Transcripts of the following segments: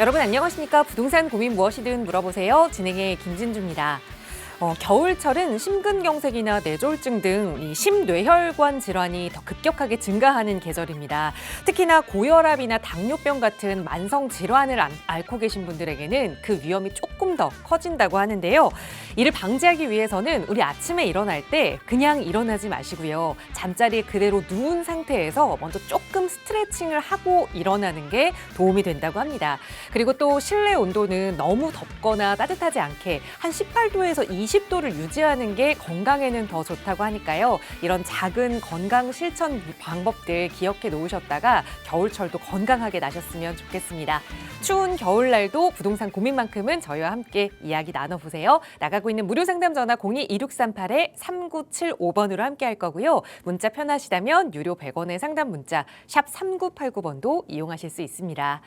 여러분 안녕하십니까? 부동산 고민 무엇이든 물어보세요. 진행의 김진주입니다. 겨울철은 심근경색이나 뇌졸중 등 이 심뇌혈관 질환이 더 급격하게 증가하는 계절입니다. 특히나 고혈압이나 당뇨병 같은 만성 질환을 앓고 계신 분들에게는 그 위험이 조금 더 커진다고 하는데요. 이를 방지하기 위해서는 우리 아침에 일어날 때 그냥 일어나지 마시고요. 잠자리에 그대로 누운 상태에서 먼저 조금 스트레칭을 하고 일어나는 게 도움이 된다고 합니다. 그리고 또 실내 온도는 너무 덥거나 따뜻하지 않게 한 18도에서 20도를 유지하는 게 건강에는 더 좋다고 하니까요. 이런 작은 건강 실천 방법들 기억해 놓으셨다가 겨울철도 건강하게 나셨으면 좋겠습니다. 추운 겨울날도 부동산 고민만큼은 저희와 함께 이야기 나눠보세요. 나가고 있는 무료 상담 전화 02-2638-3975번으로 함께 할 거고요. 문자 편하시다면 유료 100원의 상담 문자 샵 3989번도 이용하실 수 있습니다.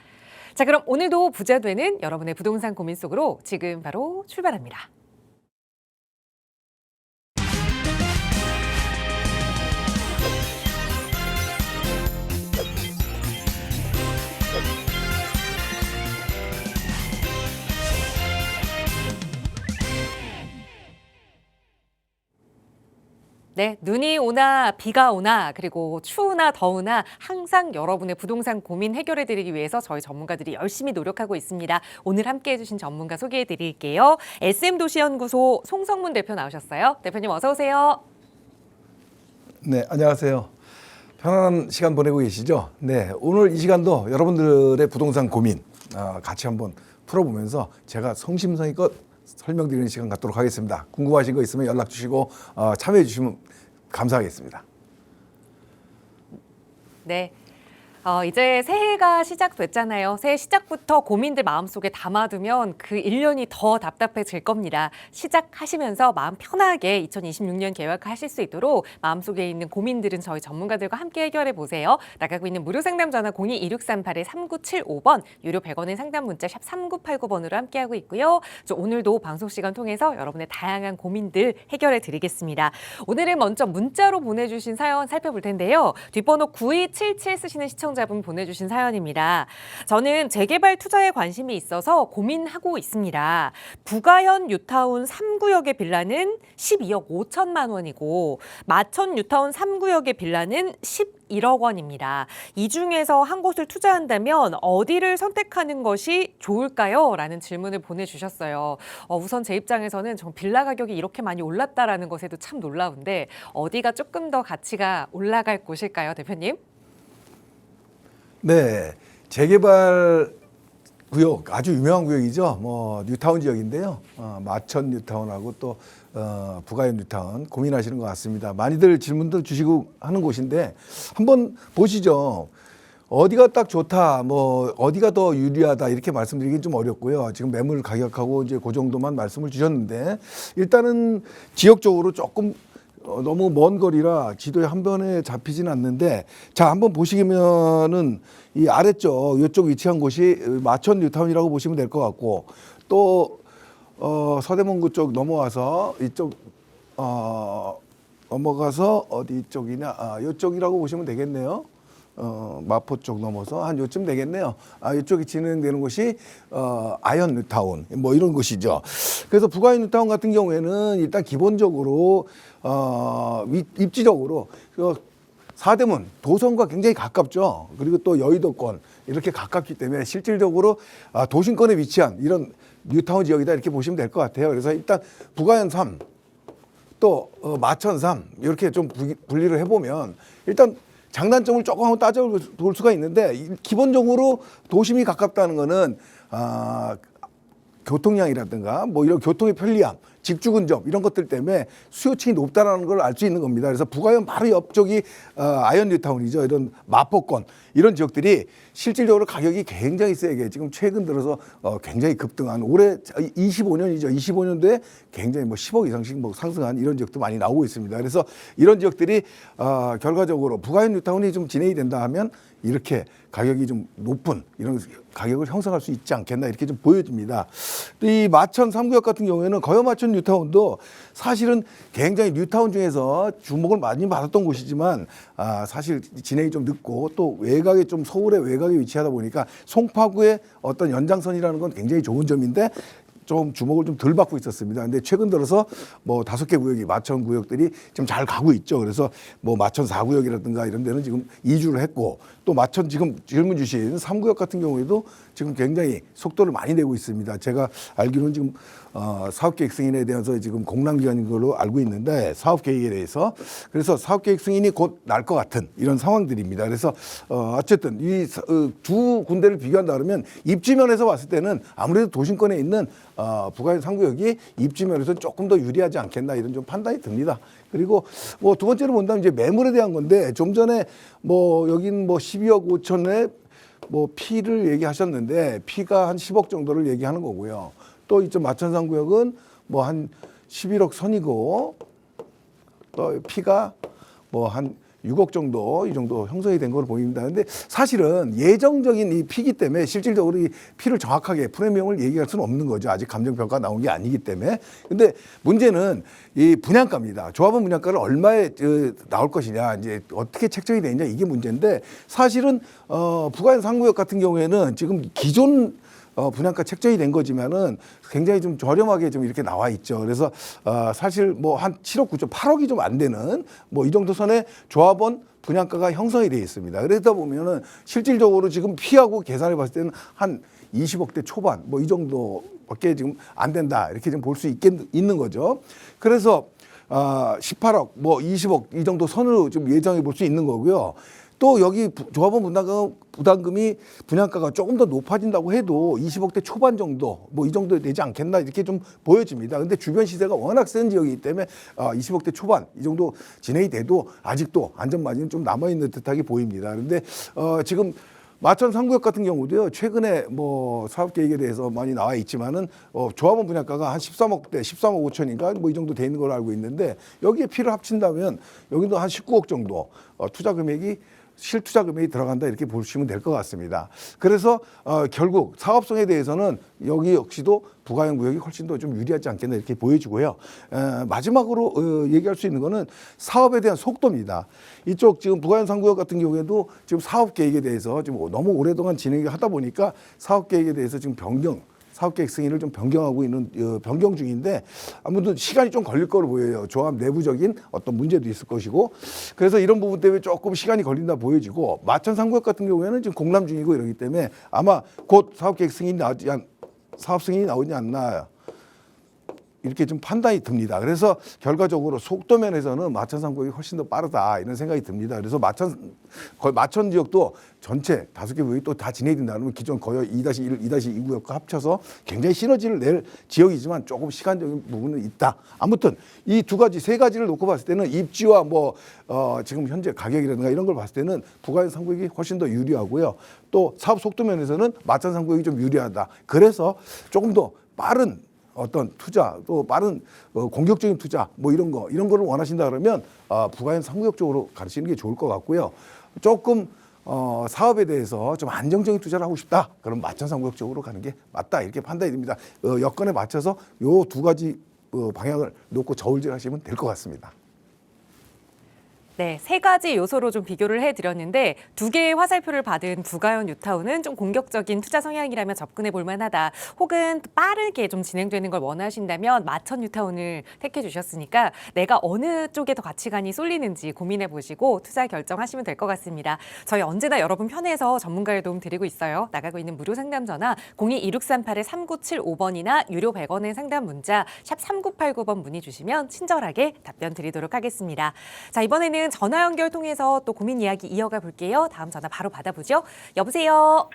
자, 그럼 오늘도 부자 되는 여러분의 부동산 고민 속으로 지금 바로 출발합니다. 네, 눈이 오나 비가 오나 그리고 추우나 더우나 항상 여러분의 부동산 고민 해결해 드리기 위해서 저희 전문가들이 열심히 노력하고 있습니다. 오늘 함께해 주신 전문가 소개해 드릴게요. SM도시연구소 송성문 대표 나오셨어요. 대표님 어서 오세요. 네, 안녕하세요. 편안한 시간 보내고 계시죠? 네, 오늘 이 시간도 여러분들의 부동산 고민 같이 한번 풀어보면서 제가 성심성의껏 설명드리는 시간 갖도록 하겠습니다. 궁금하신 거 있으면 연락 주시고 참여해 주시면 감사하겠습니다. 네. 이제 새해가 시작됐잖아요. 새해 시작부터 고민들 마음속에 담아두면 그 1년이 더 답답해질 겁니다. 시작하시면서 마음 편하게 2026년 계획하실 수 있도록 마음속에 있는 고민들은 저희 전문가들과 함께 해결해 보세요. 나가고 있는 무료 상담 전화 02-2638-3975번, 유료 100원의 상담 문자 샵 3989번으로 함께하고 있고요. 오늘도 방송 시간 통해서 여러분의 다양한 고민들 해결해 드리겠습니다. 오늘은 먼저 문자로 보내주신 사연 살펴볼 텐데요. 뒷번호 9277 쓰시는 시청자분 보내주신 사연입니다. 저는 재개발 투자에 관심이 있어서 고민하고 있습니다. 부가현 뉴타운 3구역의 빌라는 12억 5천만 원이고 마천 뉴타운 3구역의 빌라는 11억 원입니다. 이 중에서 한 곳을 투자한다면 어디를 선택하는 것이 좋을까요? 라는 질문을 보내주셨어요. 우선 제 입장에서는 정 빌라 가격이 이렇게 많이 올랐다라는 것에도 참 놀라운데 어디가 조금 더 가치가 올라갈 곳일까요, 대표님? 네, 재개발 구역 아주 유명한 구역이죠. 뉴타운 지역인데요. 마천 뉴타운하고 또 부가현 뉴타운 고민하시는 것 같습니다. 많이들 질문들 주시고 하는 곳인데 한번 보시죠. 어디가 딱 좋다, 어디가 더 유리하다 이렇게 말씀드리긴 좀 어렵고요. 지금 매물 가격하고 이제 그 정도만 말씀을 주셨는데 일단은 지역적으로 조금 너무 먼 거리라 지도에 한 번에 잡히진 않는데 자 한번 보시면은 이 아래쪽 이쪽 위치한 곳이 마천 뉴타운이라고 보시면 될 것 같고 또 서대문구 쪽 넘어와서 이쪽 넘어가서 어디 쪽이냐 이쪽이라고 보시면 되겠네요. 마포 쪽 넘어서 한 요쯤 되겠네요. 이쪽이 진행되는 곳이 아현 뉴타운 이런 곳이죠. 그래서 부가현 뉴타운 같은 경우에는 일단 기본적으로 입지적으로 사대문 도성과 굉장히 가깝죠. 그리고 또 여의도권 이렇게 가깝기 때문에 실질적으로 도심권에 위치한 이런 뉴타운 지역이다 이렇게 보시면 될 것 같아요. 그래서 일단 부가현 3 또 마천 3 이렇게 좀 분리를 해보면 일단 장단점을 조금 한번 따져볼 수가 있는데 기본적으로 도심이 가깝다는 거는 교통량이라든가 이런 교통의 편리함, 집주 근접 이런 것들 때문에 수요층이 높다는 걸 알 수 있는 겁니다. 그래서 부가현 바로 옆쪽이 아현 뉴타운이죠. 이런 마포권 이런 지역들이 실질적으로 가격이 굉장히 세게 지금 최근 들어서 굉장히 급등한 올해 25년이죠. 25년도에 굉장히 10억 이상씩 상승한 이런 지역도 많이 나오고 있습니다. 그래서 이런 지역들이 결과적으로 부가현 뉴타운이 좀 진행이 된다 하면 이렇게 가격이 좀 높은 이런 가격을 형성할 수 있지 않겠나 이렇게 좀 보여집니다. 또 이 마천 3구역 같은 경우에는 거여마천 뉴타운도 사실은 굉장히 뉴타운 중에서 주목을 많이 받았던 곳이지만 사실 진행이 좀 늦고 또 외곽에 좀 서울의 외곽 외곽에 위치하다 보니까 송파구의 어떤 연장선이라는 건 굉장히 좋은 점인데 좀 주목을 좀 덜 받고 있었습니다. 근데 최근 들어서 뭐 5개 구역이 마천 구역들이 좀 잘 가고 있죠. 그래서 뭐 마천 4구역이라든가 이런 데는 지금 이주를 했고 또 마천 지금 질문 주신 3구역 같은 경우에도 지금 굉장히 속도를 많이 내고 있습니다. 제가 알기로는 지금 사업계획 승인에 대해서 지금 공람기간인 걸로 알고 있는데 사업계획에 대해서 그래서 사업계획 승인이 곧 날 것 같은 이런 상황들입니다. 그래서 어쨌든 이 두 군데를 비교한다 그러면 입지면에서 봤을 때는 아무래도 도심권에 있는 부가현 3구역이 입지면에서 조금 더 유리하지 않겠나 이런 좀 판단이 듭니다. 그리고 뭐 두 번째로 본다면 이제 매물에 대한 건데 좀 전에 뭐 여긴 뭐 12억 5천에 뭐 피를 얘기하셨는데 피가 한 10억 정도를 얘기하는 거고요. 또 이쪽 마천 3구역은 뭐 한 11억 선이고 또 피가 뭐 한 6억 정도 이 정도 형성이 된 걸로 보입니다. 근데 사실은 예정적인 이 피기 때문에 실질적으로 이 피를 정확하게 프리미엄을 얘기할 수는 없는 거죠. 아직 감정평가 나온 게 아니기 때문에. 근데 문제는 이 분양가입니다. 조합원 분양가를 얼마에 나올 것이냐, 이제 어떻게 책정이 되느냐 이게 문제인데 사실은 부가현 3구역 같은 경우에는 지금 기존 분양가 책정이 된 거지만은 굉장히 좀 저렴하게 좀 이렇게 나와 있죠. 그래서 사실 뭐 한 7억 9천 8억이 좀 안 되는 뭐 이 정도 선에 조합원 분양가가 형성이 되어 있습니다. 그러다 보면은 실질적으로 지금 피하고 계산해 봤을 때는 한 20억대 초반 뭐 이 정도밖에 지금 안 된다 이렇게 좀 볼 수 있는 거죠. 그래서 18억 뭐 20억 이 정도 선으로 좀 예정해 볼 수 있는 거고요. 또 여기 조합원 부담금이 분양가가 조금 더 높아진다고 해도 20억대 초반 정도 뭐 이 정도 되지 않겠나 이렇게 좀 보여집니다. 근데 주변 시세가 워낙 센 지역이기 때문에 20억대 초반 이 정도 진행이 돼도 아직도 안전마진은 좀 남아있는 듯하게 보입니다. 그런데 지금 마천 3구역 같은 경우도요, 최근에 뭐 사업 계획에 대해서 많이 나와 있지만은 조합원 분양가가 한 13억대, 13억 5천인가 뭐 이 정도 돼 있는 걸로 알고 있는데 여기에 피를 합친다면 여기도 한 19억 정도 투자 금액이 실투자 금액이 들어간다 이렇게 보시면 될 것 같습니다. 그래서 결국 사업성에 대해서는 여기 역시도 부가형 구역이 훨씬 더 좀 유리하지 않겠나 이렇게 보여지고요. 마지막으로 얘기할 수 있는 거는 사업에 대한 속도입니다. 이쪽 지금 부가형 3구역 같은 경우에도 지금 사업 계획에 대해서 지금 너무 오랫동안 진행을 하다 보니까 사업 계획에 대해서 지금 사업계획 승인을 좀 변경하고 있는 변경 중인데 아무튼 시간이 좀 걸릴 거로 보여요. 조합 내부적인 어떤 문제도 있을 것이고 그래서 이런 부분 때문에 조금 시간이 걸린다 보여지고 마천 3구역 같은 경우에는 지금 공람 중이고 이러기 때문에 아마 곧 사업 승인이 나오지 않나 이렇게 좀 판단이 듭니다. 그래서 결과적으로 속도 면에서는 마천 3구역이 훨씬 더 빠르다 이런 생각이 듭니다. 그래서 마천 지역도 전체 5개 구역이 또 다 진행된다면 기존 거의 2-1, 2-2구역과 합쳐서 굉장히 시너지를 낼 지역이지만 조금 시간적인 부분은 있다. 아무튼 이 세 가지를 놓고 봤을 때는 입지와 뭐 지금 현재 가격이라든가 이런 걸 봤을 때는 부가현 3구역이 훨씬 더 유리하고요. 또 사업 속도 면에서는 마천 3구역이 좀 유리하다. 그래서 조금 더 빠른 어떤 투자 또 빠른 공격적인 투자 뭐 이런 거를 원하신다 그러면 부가현 3구역 쪽으로 가시는 게 좋을 것 같고요. 조금 사업에 대해서 좀 안정적인 투자를 하고 싶다. 그럼 마천 3구역 쪽으로 가는 게 맞다. 이렇게 판단이 됩니다. 여건에 맞춰서 요 두 가지 방향을 놓고 저울질하시면 될 것 같습니다. 네, 세 가지 요소로 좀 비교를 해드렸는데 2개의 화살표를 받은 부가현 뉴타운은 좀 공격적인 투자 성향이라면 접근해 볼 만하다. 혹은 빠르게 좀 진행되는 걸 원하신다면 마천 뉴타운을 택해 주셨으니까 내가 어느 쪽에 더 가치관이 쏠리는지 고민해 보시고 투자 결정하시면 될 것 같습니다. 저희 언제나 여러분 편에서 전문가의 도움 드리고 있어요. 나가고 있는 무료 상담 전화 02-2638-3975번이나 유료 100원의 상담 문자 샵 3989번 문의 주시면 친절하게 답변 드리도록 하겠습니다. 자, 이번에는 전화 연결 통해서 또 고민 이야기 이어가 볼게요. 다음 전화 바로 받아보죠. 여보세요.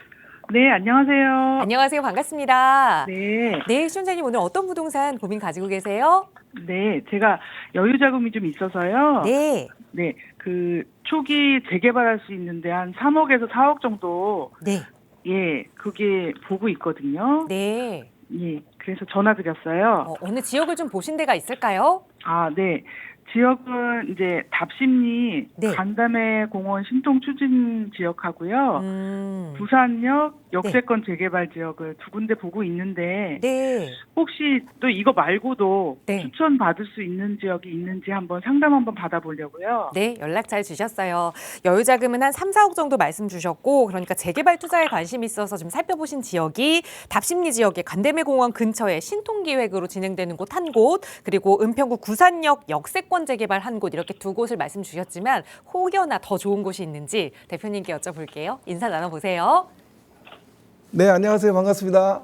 네, 안녕하세요. 안녕하세요. 반갑습니다. 네, 네, 시청자님 오늘 어떤 부동산 고민 가지고 계세요? 네, 제가 여유 자금이 좀 있어서요. 네. 네, 그 초기 재개발할 수 있는데 한 3억에서 4억 정도, 네. 예, 그게 보고 있거든요. 네. 예, 그래서 전화 드렸어요. 어느 지역을 좀 보신 데가 있을까요? 아, 네, 지역은 이제 답심리, 네. 간담회 공원 신통 추진 지역하고요. 부산역 역세권 재개발 지역을 두 군데 보고 있는데 네. 혹시 또 이거 말고도 네. 추천 받을 수 있는 지역이 있는지 한번 상담 한번 받아보려고요. 네, 연락 잘 주셨어요. 여유 자금은 한 3, 4억 정도 말씀 주셨고, 그러니까 재개발 투자에 관심이 있어서 좀 살펴보신 지역이 답심리 지역의 간대메 공원 근처에 신통기획으로 진행되는 곳 한 곳, 그리고 은평구 구산역 역세권 재개발 한 곳, 이렇게 두 곳을 말씀 주셨지만 혹여나 더 좋은 곳이 있는지 대표님께 여쭤볼게요. 인사 나눠보세요. 네, 안녕하세요. 반갑습니다.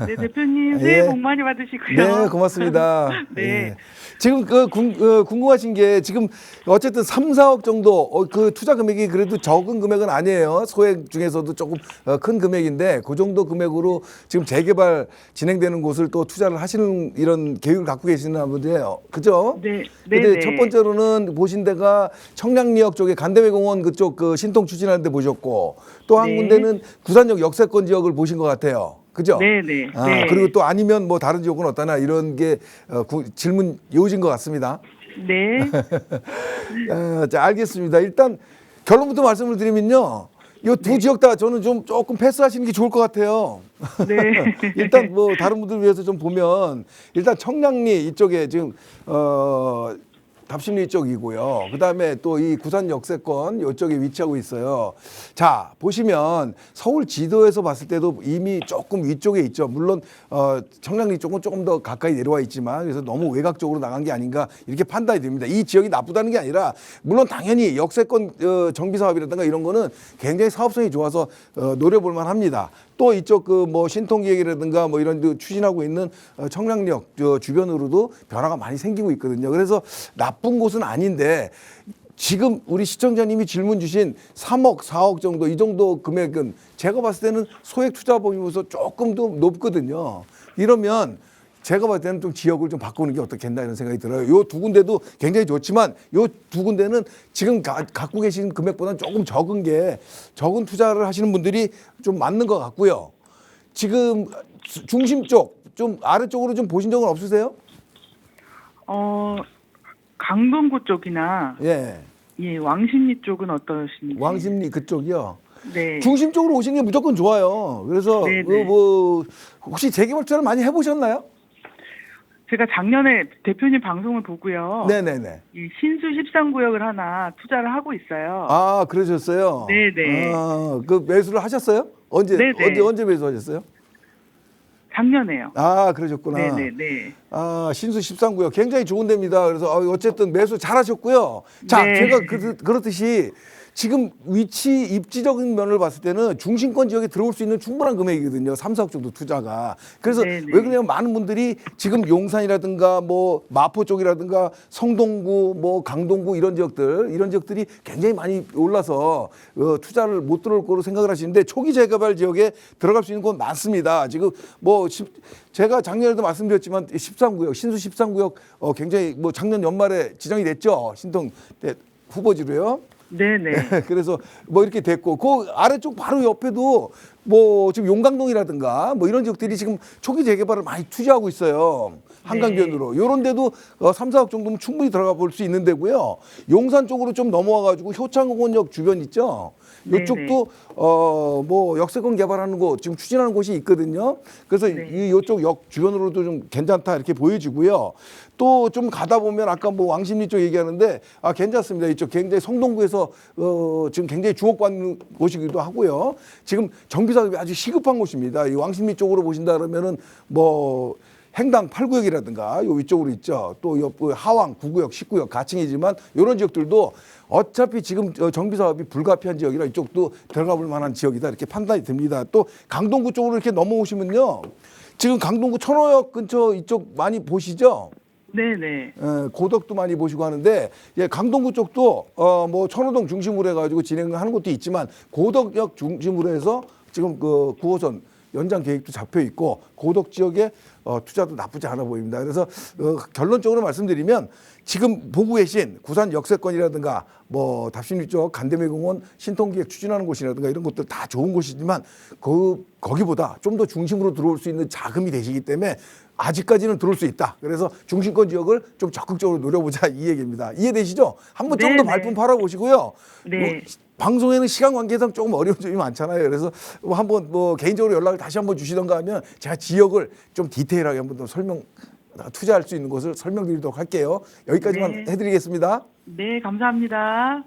네, 대표님 예. 새해 복 많이 받으시고요. 네, 고맙습니다. 네. 예. 지금 궁금하신 게 지금 어쨌든 3, 4억 정도 그 투자 금액이 그래도 적은 금액은 아니에요. 소액 중에서도 조금 큰 금액인데 그 정도 금액으로 지금 재개발 진행되는 곳을 또 투자를 하시는 이런 계획을 갖고 계시는 분들이에요. 그죠? 네. 근데 네. 첫 번째로는 보신 데가 청량리역 쪽에 간대메공원 그쪽 그 신통 추진하는 데 보셨고 또 한 네. 군데는 구산역 역세권 지역을 보신 것 같아요. 그죠? 네네. 아, 네. 그리고 또 아니면 뭐 다른 지역은 어떠나 이런 게 질문 요지인 것 같습니다. 네. 자, 알겠습니다. 일단 결론부터 말씀을 드리면요. 이 두 지역 다 저는 좀 조금 패스하시는 게 좋을 것 같아요. 네. 일단 뭐 다른 분들 위해서 좀 보면 일단 청량리 이쪽에 지금 답심리 쪽이고요. 그다음에 또 이 구산 역세권 이쪽에 위치하고 있어요. 자, 보시면 서울 지도에서 봤을 때도 이미 조금 위쪽에 있죠. 물론 청량리 쪽은 조금 더 가까이 내려와 있지만 그래서 너무 외곽 쪽으로 나간 게 아닌가 이렇게 판단이 됩니다. 이 지역이 나쁘다는 게 아니라 물론 당연히 역세권 정비 사업이라든가 이런 거는 굉장히 사업성이 좋아서 노려볼 만합니다. 또 이쪽 그 뭐 신통기획이라든가 뭐 이런 데 추진하고 있는 청량리역 주변으로도 변화가 많이 생기고 있거든요. 그래서 나쁜 곳은 아닌데 지금 우리 시청자님이 질문 주신 3억, 4억 정도 이 정도 금액은 제가 봤을 때는 소액 투자 범위로서 조금 더 높거든요. 이러면 제가 봤을 때는 좀 지역을 좀 바꾸는 게 어떻겠나 이런 생각이 들어요. 요 두 군데도 굉장히 좋지만 요 두 군데는 지금 갖고 계신 금액보다는 조금 적은 투자를 하시는 분들이 좀 맞는 것 같고요. 지금 중심 쪽, 좀 아래쪽으로 좀 보신 적은 없으세요? 강동구 쪽이나 예. 예, 왕십리 쪽은 어떠신지. 왕십리 그쪽이요. 네. 중심 쪽으로 오시는 게 무조건 좋아요. 그래서 네네. 뭐 혹시 재개발 투자를 많이 해보셨나요? 제가 작년에 대표님 방송을 보고요. 네네네. 이 신수 13구역을 하나 투자를 하고 있어요. 아, 그러셨어요? 네네. 아, 그 매수를 하셨어요? 언제 네네. 매수하셨어요? 작년에요. 아, 그러셨구나. 네네네. 아, 신수 13구역 굉장히 좋은 데입니다. 그래서 어쨌든 매수 잘하셨고요. 자, 네. 제가 그렇듯이 지금 위치 입지적인 면을 봤을 때는 중심권 지역에 들어올 수 있는 충분한 금액이거든요. 3, 4억 정도 투자가. 그래서 네네. 왜 그러냐면 많은 분들이 지금 용산이라든가 뭐 마포 쪽이라든가 성동구 뭐 강동구 이런 지역들이 굉장히 많이 올라서 투자를 못 들어올 거로 생각을 하시는데 초기 재개발 지역에 들어갈 수 있는 곳 많습니다. 지금 뭐 제가 작년에도 말씀드렸지만 13구역 신수 13구역 굉장히 뭐 작년 연말에 지정이 됐죠. 신통 후보지로요. 네네. 그래서 뭐 이렇게 됐고 그 아래쪽 바로 옆에도 뭐 지금 용강동이라든가 뭐 이런 지역들이 지금 초기 재개발을 많이 투자하고 있어요. 한강변으로. 이런 데도 3, 4억 정도면 충분히 들어가 볼 수 있는 데고요. 용산 쪽으로 좀 넘어와 가지고 효창공원역 주변 있죠. 이쪽도 뭐 역세권 개발하는 곳 지금 추진하는 곳이 있거든요. 그래서 이쪽 역 주변으로도 좀 괜찮다 이렇게 보여지고요. 또 좀 가다 보면 아까 뭐 왕십리 쪽 얘기하는데 괜찮습니다. 이쪽 굉장히 성동구에서 지금 굉장히 주목받는 곳이기도 하고요. 지금 정비 사업이 아주 시급한 곳입니다. 이 왕십리 쪽으로 보신다 그러면은 뭐 행당 8구역이라든가 요 위쪽으로 있죠. 또 옆 하왕 9구역, 10구역 가칭이지만 이런 지역들도 어차피 지금 정비 사업이 불가피한 지역이라 이쪽도 들어가 볼 만한 지역이다 이렇게 판단이 듭니다. 또 강동구 쪽으로 이렇게 넘어오시면요. 지금 강동구 천호역 근처 이쪽 많이 보시죠? 네네. 고덕도 많이 보시고 하는데 강동구 쪽도 뭐 천호동 중심으로 해가지고 진행하는 것도 있지만 고덕역 중심으로 해서 지금 그 9호선 연장 계획도 잡혀 있고 고덕 지역에 투자도 나쁘지 않아 보입니다. 그래서 결론적으로 말씀드리면 지금 보고 계신 구산 역세권이라든가 뭐 답심리 쪽 간대메공원 신통기획 추진하는 곳이라든가 이런 것들 다 좋은 곳이지만 거기보다 좀 더 중심으로 들어올 수 있는 자금이 되시기 때문에 아직까지는 들어올 수 있다. 그래서 중심권 지역을 좀 적극적으로 노려보자 이 얘기입니다. 이해되시죠? 한번 좀 더 네, 발품 네. 팔아보시고요. 네. 방송에는 시간 관계상 조금 어려운 점이 많잖아요. 그래서 한번 개인적으로 연락을 다시 한번 주시던가 하면 제가 지역을 좀 디테일하게 한번 더 투자할 수 있는 곳을 설명드리도록 할게요. 여기까지만 네. 해드리겠습니다. 네, 감사합니다.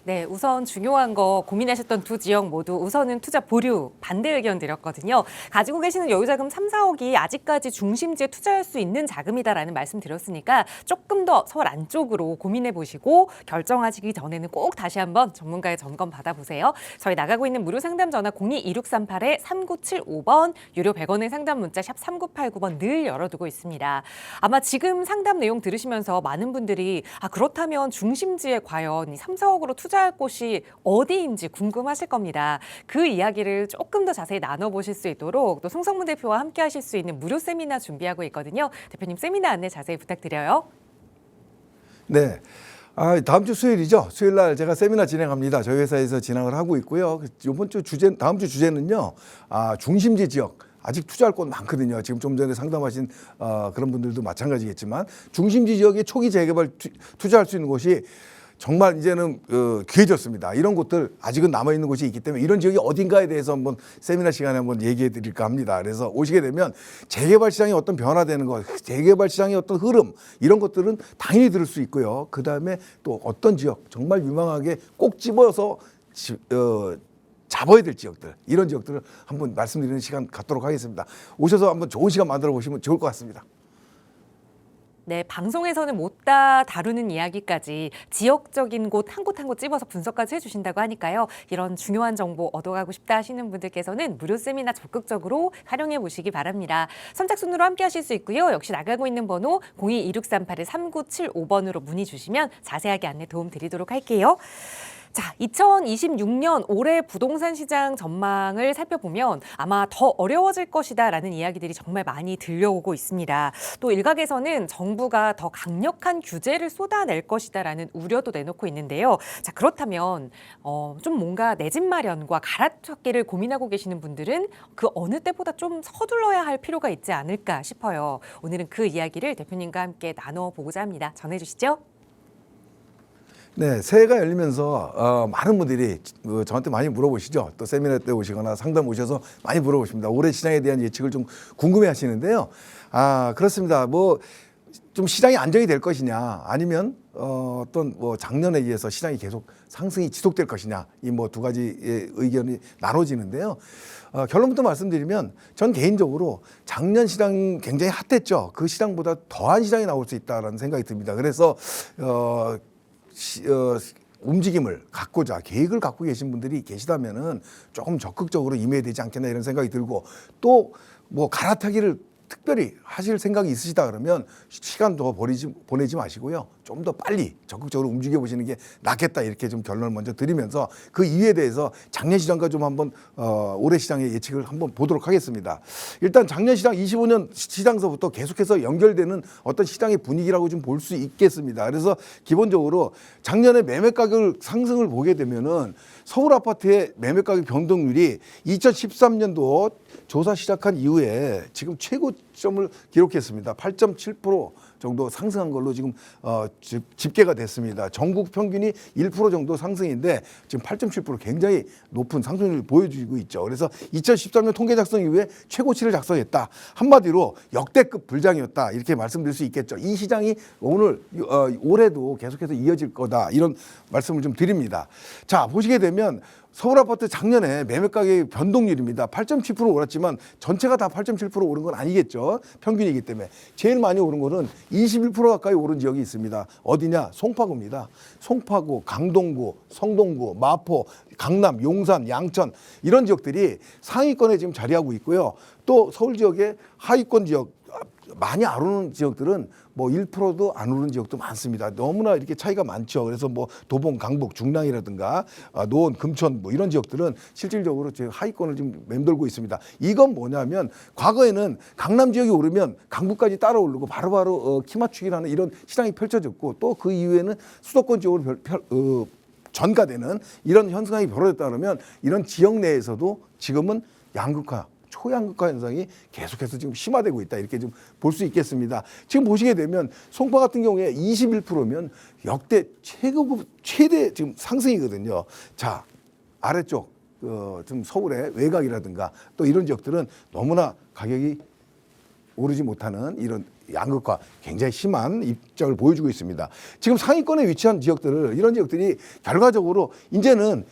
네, 우선 중요한 거 고민하셨던 두 지역 모두 우선은 투자 보류 반대 의견 드렸거든요. 가지고 계시는 여유자금 3, 4억이 아직까지 중심지에 투자할 수 있는 자금이다라는 말씀 드렸으니까 조금 더 서울 안쪽으로 고민해 보시고 결정하시기 전에는 꼭 다시 한번 전문가의 점검 받아보세요. 저희 나가고 있는 무료 상담 전화 02-2638-3975번, 유료 100원의 상담 문자 샵 3989번 늘 열어두고 있습니다. 아마 지금 상담 내용 들으시면서 많은 분들이 그렇다면 중심지에 과연 이 3, 4억으로 투자할 곳이 어디인지 궁금하실 겁니다. 그 이야기를 조금 더 자세히 나눠보실 수 있도록 또 송성문 대표와 함께 하실 수 있는 무료 세미나 준비하고 있거든요. 대표님 세미나 안내 자세히 부탁드려요. 네. 다음 주 수요일이죠. 수요일 날 제가 세미나 진행합니다. 저희 회사에서 진행을 하고 있고요. 다음 주 주제는요. 중심지 지역. 아직 투자할 곳 많거든요. 지금 좀 전에 상담하신 그런 분들도 마찬가지겠지만 중심지 지역에 초기 재개발 투자할 수 있는 곳이 정말 이제는 귀해졌습니다. 이런 곳들 아직은 남아있는 곳이 있기 때문에 이런 지역이 어딘가에 대해서 한번 세미나 시간에 한번 얘기해 드릴까 합니다. 그래서 오시게 되면 재개발 시장이 어떤 변화되는 것, 재개발 시장의 어떤 흐름 이런 것들은 당연히 들을 수 있고요. 그다음에 또 어떤 지역 정말 유망하게 꼭 집어서 잡아야 될 지역들 이런 지역들을 한번 말씀드리는 시간 갖도록 하겠습니다. 오셔서 한번 좋은 시간 만들어 보시면 좋을 것 같습니다. 네, 방송에서는 못 다 다루는 이야기까지 지역적인 곳 한 곳 한 곳 집어서 분석까지 해주신다고 하니까요. 이런 중요한 정보 얻어가고 싶다 하시는 분들께서는 무료 세미나 적극적으로 활용해 보시기 바랍니다. 선착순으로 함께 하실 수 있고요. 역시 나가고 있는 번호 02-2638-3975번으로 문의 주시면 자세하게 안내 도움 드리도록 할게요. 자, 2026년 올해 부동산 시장 전망을 살펴보면 아마 더 어려워질 것이다라는 이야기들이 정말 많이 들려오고 있습니다. 또 일각에서는 정부가 더 강력한 규제를 쏟아낼 것이다라는 우려도 내놓고 있는데요. 자, 그렇다면 좀 뭔가 내 집 마련과 갈아찾기를 고민하고 계시는 분들은 그 어느 때보다 좀 서둘러야 할 필요가 있지 않을까 싶어요. 오늘은 그 이야기를 대표님과 함께 나눠보고자 합니다. 전해주시죠. 네, 새해가 열리면서 많은 분들이 저한테 많이 물어보시죠. 또 세미나 때 오시거나 상담 오셔서 많이 물어보십니다. 올해 시장에 대한 예측을 좀 궁금해하시는데요. 그렇습니다. 좀 시장이 안정이 될 것이냐, 아니면 어떤 작년에 의해서 시장이 계속 상승이 지속될 것이냐, 이 두 가지의 의견이 나눠지는데요. 결론부터 말씀드리면 전 개인적으로 작년 시장 굉장히 핫했죠. 그 시장보다 더한 시장이 나올 수 있다라는 생각이 듭니다. 그래서 움직임을 갖고자 계획을 갖고 계신 분들이 계시다면은 조금 적극적으로 임해야 되지 않겠나 이런 생각이 들고, 또 갈아타기를 특별히 하실 생각이 있으시다 그러면 시간 더 보내지 마시고요. 좀 더 빨리 적극적으로 움직여 보시는 게 낫겠다, 이렇게 좀 결론을 먼저 드리면서 그 이유에 대해서 작년 시장과 좀 한번 올해 시장의 예측을 한번 보도록 하겠습니다. 일단 작년 시장 25년 시장서부터 계속해서 연결되는 어떤 시장의 분위기라고 좀 볼 수 있겠습니다. 그래서 기본적으로 작년에 매매 가격 상승을 보게 되면은 서울 아파트의 매매 가격 변동률이 2013년도 조사 시작한 이후에 지금 최고점을 기록했습니다. 8.7% 정도 상승한 걸로 지금 집계가 됐습니다. 전국 평균이 1% 정도 상승인데 지금 8.7% 굉장히 높은 상승률을 보여주고 있죠. 그래서 2013년 통계 작성 이후에 최고치를 작성했다. 한마디로 역대급 불장이었다, 이렇게 말씀드릴 수 있겠죠. 이 시장이 올해도 계속해서 이어질 거다, 이런 말씀을 좀 드립니다. 자, 보시게 되면 서울 아파트 작년에 매매 가격 변동률입니다. 8.7% 오랐지만 전체가 다 8.7% 오른 건 아니겠죠. 평균이기 때문에. 제일 많이 오른 거는 21% 가까이 오른 지역이 있습니다. 어디냐? 송파구입니다. 송파구, 강동구, 성동구, 마포, 강남, 용산, 양천, 이런 지역들이 상위권에 지금 자리하고 있고요. 또 서울 지역의 하위권 지역, 많이 안 오르는 지역들은 1%도 안 오르는 지역도 많습니다. 너무나 이렇게 차이가 많죠. 그래서 도봉, 강북, 중랑이라든가 노원, 금천 이런 지역들은 실질적으로 제 하위권을 지금 맴돌고 있습니다. 이건 뭐냐면 과거에는 강남 지역이 오르면 강북까지 따라 오르고 바로바로 키 맞추기를 하는 이런 시장이 펼쳐졌고, 또 그 이후에는 수도권 지역으로 전가되는 이런 현상이 벌어졌다 그러면 이런 지역 내에서도 지금은 양극화, 초양극화 현상이 계속해서 지금 심화되고 있다 이렇게 좀 볼 수 있겠습니다. 지금 보시게 되면 송파 같은 경우에 21%면 역대 최대 지금 상승이거든요. 자, 아래쪽 좀 서울의 외곽이라든가 또 이런 지역들은 너무나 가격이 오르지 못하는 이런 양극화 굉장히 심한 입장을 보여주고 있습니다. 지금 상위권에 위치한 지역들을 이런 지역들이 결과적으로 이제는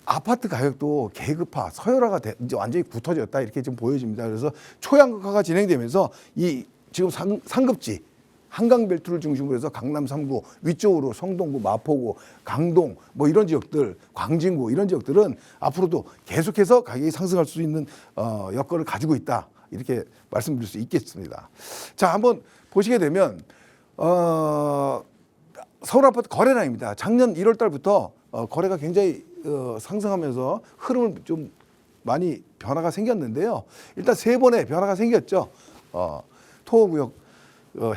아파트 가격도 계급화, 서열화가 이제 완전히 굳어졌다 이렇게 좀 보여집니다. 그래서 초양극화가 진행되면서 이 지금 상급지 한강 벨트를 중심으로 해서 강남 3구 위쪽으로 성동구, 마포구, 강동 뭐 이런 지역들, 광진구 이런 지역들은 앞으로도 계속해서 가격이 상승할 수 있는 여건을 가지고 있다. 이렇게 말씀드릴 수 있겠습니다. 자, 한번 보시게 되면 서울 아파트 거래량입니다. 작년 1월 달부터 거래가 굉장히 상승하면서 흐름을 좀 많이 변화가 생겼는데요. 일단 세 번의 변화가 생겼죠. 토호구역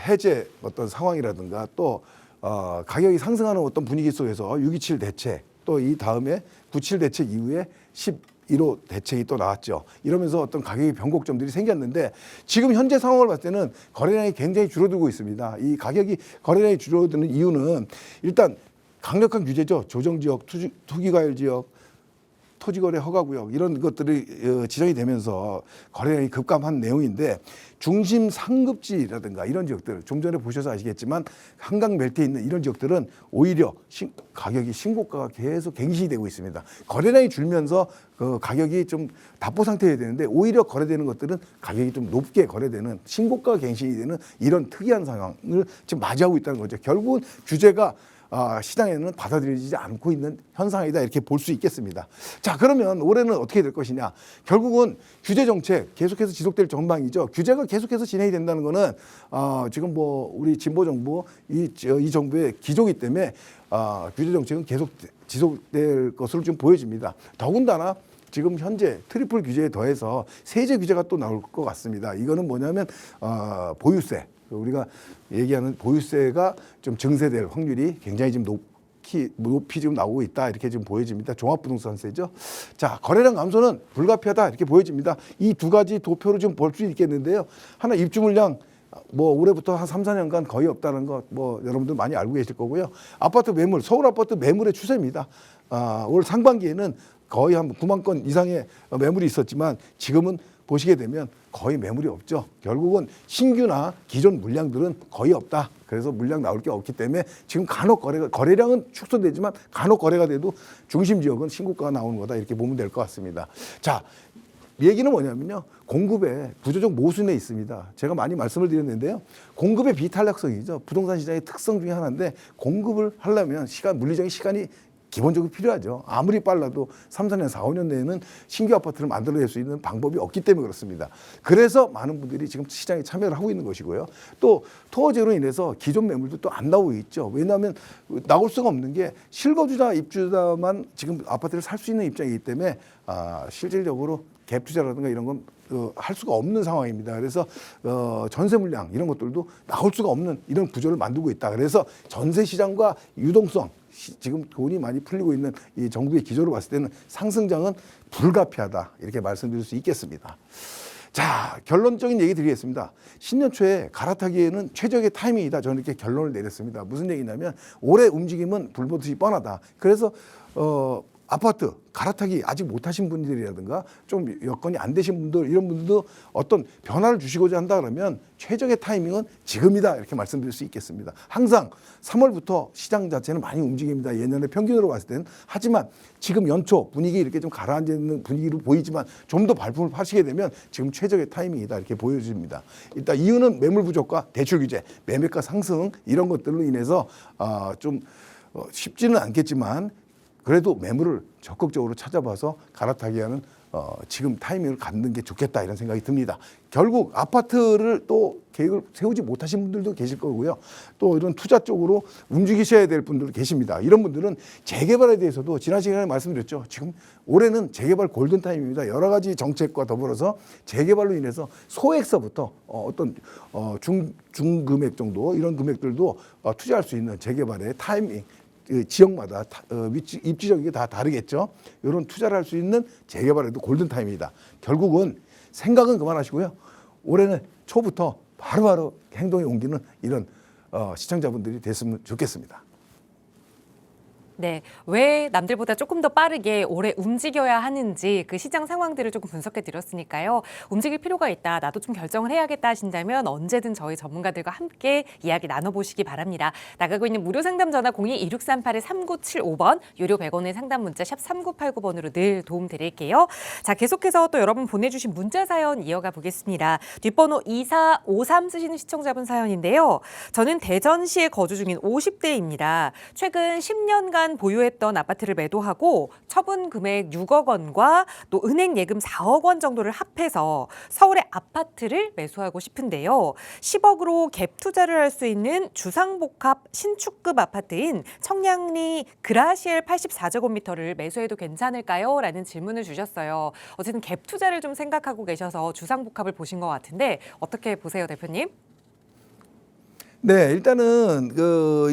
해제 어떤 상황이라든가 또 가격이 상승하는 어떤 분위기 속에서 6.27 대책 또 이 다음에 9.7 대책 이후에 11호 대책이 또 나왔죠. 이러면서 어떤 가격의 변곡점들이 생겼는데 지금 현재 상황을 봤을 때는 거래량이 굉장히 줄어들고 있습니다. 이 가격이 거래량이 줄어드는 이유는 일단 강력한 규제죠. 조정지역, 투기과열 토지거래 허가구역 이런 것들이 지정이 되면서 거래량이 급감한 내용인데 중심 상급지라든가 이런 지역들 좀 전에 보셔서 아시겠지만 한강 벨트에 있는 이런 지역들은 오히려 가격이 신고가가 계속 갱신이 되고 있습니다. 거래량이 줄면서 그 가격이 좀 답보 상태여야 되는데 오히려 거래되는 것들은 가격이 좀 높게 거래되는 신고가가 갱신이 되는 이런 특이한 상황을 지금 맞이하고 있다는 거죠. 결국은 규제가 시장에는 받아들여지지 않고 있는 현상이다 이렇게 볼 수 있겠습니다. 자, 그러면 올해는 어떻게 될 것이냐. 결국은 규제 정책 계속해서 지속될 전망이죠. 규제가 계속해서 진행이 된다는 거는 지금 뭐 우리 진보 정부 이 정부의 기조이기 때문에 규제 정책은 계속 지속될 것으로 좀 보여집니다. 더군다나 지금 현재 트리플 규제에 더해서 세제 규제가 또 나올 것 같습니다. 이거는 뭐냐면 보유세. 우리가 얘기하는 보유세가 좀 증세될 확률이 굉장히 지금 높이 지금 나오고 있다 이렇게 지금 보여집니다. 종합부동산세죠. 자, 거래량 감소는 불가피하다 이렇게 보여집니다. 이 두 가지 도표로 좀 볼 수 있겠는데요. 하나 입주 물량 뭐 올해부터 한 3, 4년간 거의 없다는 거 뭐 여러분들 많이 알고 계실 거고요. 아파트 매물, 서울 아파트 매물의 추세입니다. 올 상반기에는 거의 한 9만 건 이상의 매물이 있었지만 지금은 보시게 되면 거의 매물이 없죠. 결국은 신규나 기존 물량들은 거의 없다. 그래서 물량 나올 게 없기 때문에 지금 간혹 거래량은 축소되지만 간혹 거래가 돼도 중심 지역은 신고가가 나오는 거다 이렇게 보면 될 것 같습니다. 자, 얘기는 뭐냐면요. 공급에 구조적 모순에 있습니다. 제가 많이 말씀을 드렸는데요. 공급의 비탄력성이죠. 부동산 시장의 특성 중에 하나인데 공급을 하려면 물리적인 시간이 기본적으로 필요하죠. 아무리 빨라도 3, 4년, 4, 5년 내에는 신규 아파트를 만들어낼 수 있는 방법이 없기 때문에 그렇습니다. 그래서 많은 분들이 지금 시장에 참여를 하고 있는 것이고요. 또 토어제로 인해서 기존 매물도 또 안 나오고 있죠. 왜냐하면 나올 수가 없는 게 실거주자, 입주자만 지금 아파트를 살 수 있는 입장이기 때문에 실질적으로 갭 투자라든가 이런 건 할 수가 없는 상황입니다. 그래서 전세 물량 이런 것들도 나올 수가 없는 이런 구조를 만들고 있다. 그래서 전세 시장과 유동성 지금 돈이 많이 풀리고 있는 이 정부의 기조로 봤을 때는 상승장은 불가피하다 이렇게 말씀드릴 수 있겠습니다. 자, 결론적인 얘기 드리겠습니다. 신년 초에 갈아타기에는 최적의 타이밍이다. 저는 이렇게 결론을 내렸습니다. 무슨 얘기냐면 올해 움직임은 불보듯이 뻔하다. 그래서 아파트 갈아타기 아직 못하신 분들이라든가 좀 여건이 안 되신 분들 이런 분들도 어떤 변화를 주시고자 한다 그러면 최적의 타이밍은 지금이다 이렇게 말씀드릴 수 있겠습니다. 항상 3월부터 시장 자체는 많이 움직입니다. 예년의 평균으로 봤을 때는. 하지만 지금 연초 분위기 이렇게 좀 가라앉는 분위기로 보이지만 좀 더 발품을 파시게 되면 지금 최적의 타이밍이다 이렇게 보여집니다. 일단 이유는 매물 부족과 대출 규제, 매매가 상승 이런 것들로 인해서 좀 쉽지는 않겠지만 그래도 매물을 적극적으로 찾아봐서 갈아타기하는 지금 타이밍을 갖는 게 좋겠다 이런 생각이 듭니다. 결국 아파트를 또 계획을 세우지 못하신 분들도 계실 거고요. 또 이런 투자 쪽으로 움직이셔야 될 분들도 계십니다. 이런 분들은 재개발에 대해서도 지난 시간에 말씀드렸죠. 지금 올해는 재개발 골든타임입니다. 여러 가지 정책과 더불어서 재개발로 인해서 소액서부터 어떤 중금액 정도 이런 금액들도 투자할 수 있는 재개발의 타이밍 지역마다 입지적인 게 다 다르겠죠. 이런 투자를 할 수 있는 재개발에도 골든타임이다. 결국은 생각은 그만하시고요. 올해는 초부터 바로바로 행동에 옮기는 이런 시청자분들이 됐으면 좋겠습니다. 네, 왜 남들보다 조금 더 빠르게 올해 움직여야 하는지 그 시장 상황들을 조금 분석해 드렸으니까요. 움직일 필요가 있다, 나도 좀 결정을 해야겠다 하신다면 언제든 저희 전문가들과 함께 이야기 나눠보시기 바랍니다. 나가고 있는 무료 상담 전화 02-2638-3975번, 유료 100원의 상담 문자 샵 3989번으로 늘 도움 드릴게요. 자, 계속해서 또 여러분 보내주신 문자 사연 이어가 보겠습니다. 뒷번호 2453 쓰시는 시청자분 사연인데요. 저는 대전시에 거주 중인 50대입니다. 최근 10년간 보유했던 아파트를 매도하고 처분 금액 6억 원과 또 은행 예금 4억 원 정도를 합해서 서울의 아파트를 매수하고 싶은데요. 10억으로 갭 투자를 할 수 있는 주상복합 신축급 아파트인 청량리 그라시엘 84제곱미터를 매수해도 괜찮을까요? 라는 질문을 주셨어요. 어쨌든 갭 투자를 좀 생각하고 계셔서 주상복합을 보신 것 같은데 어떻게 보세요, 대표님? 네, 일단은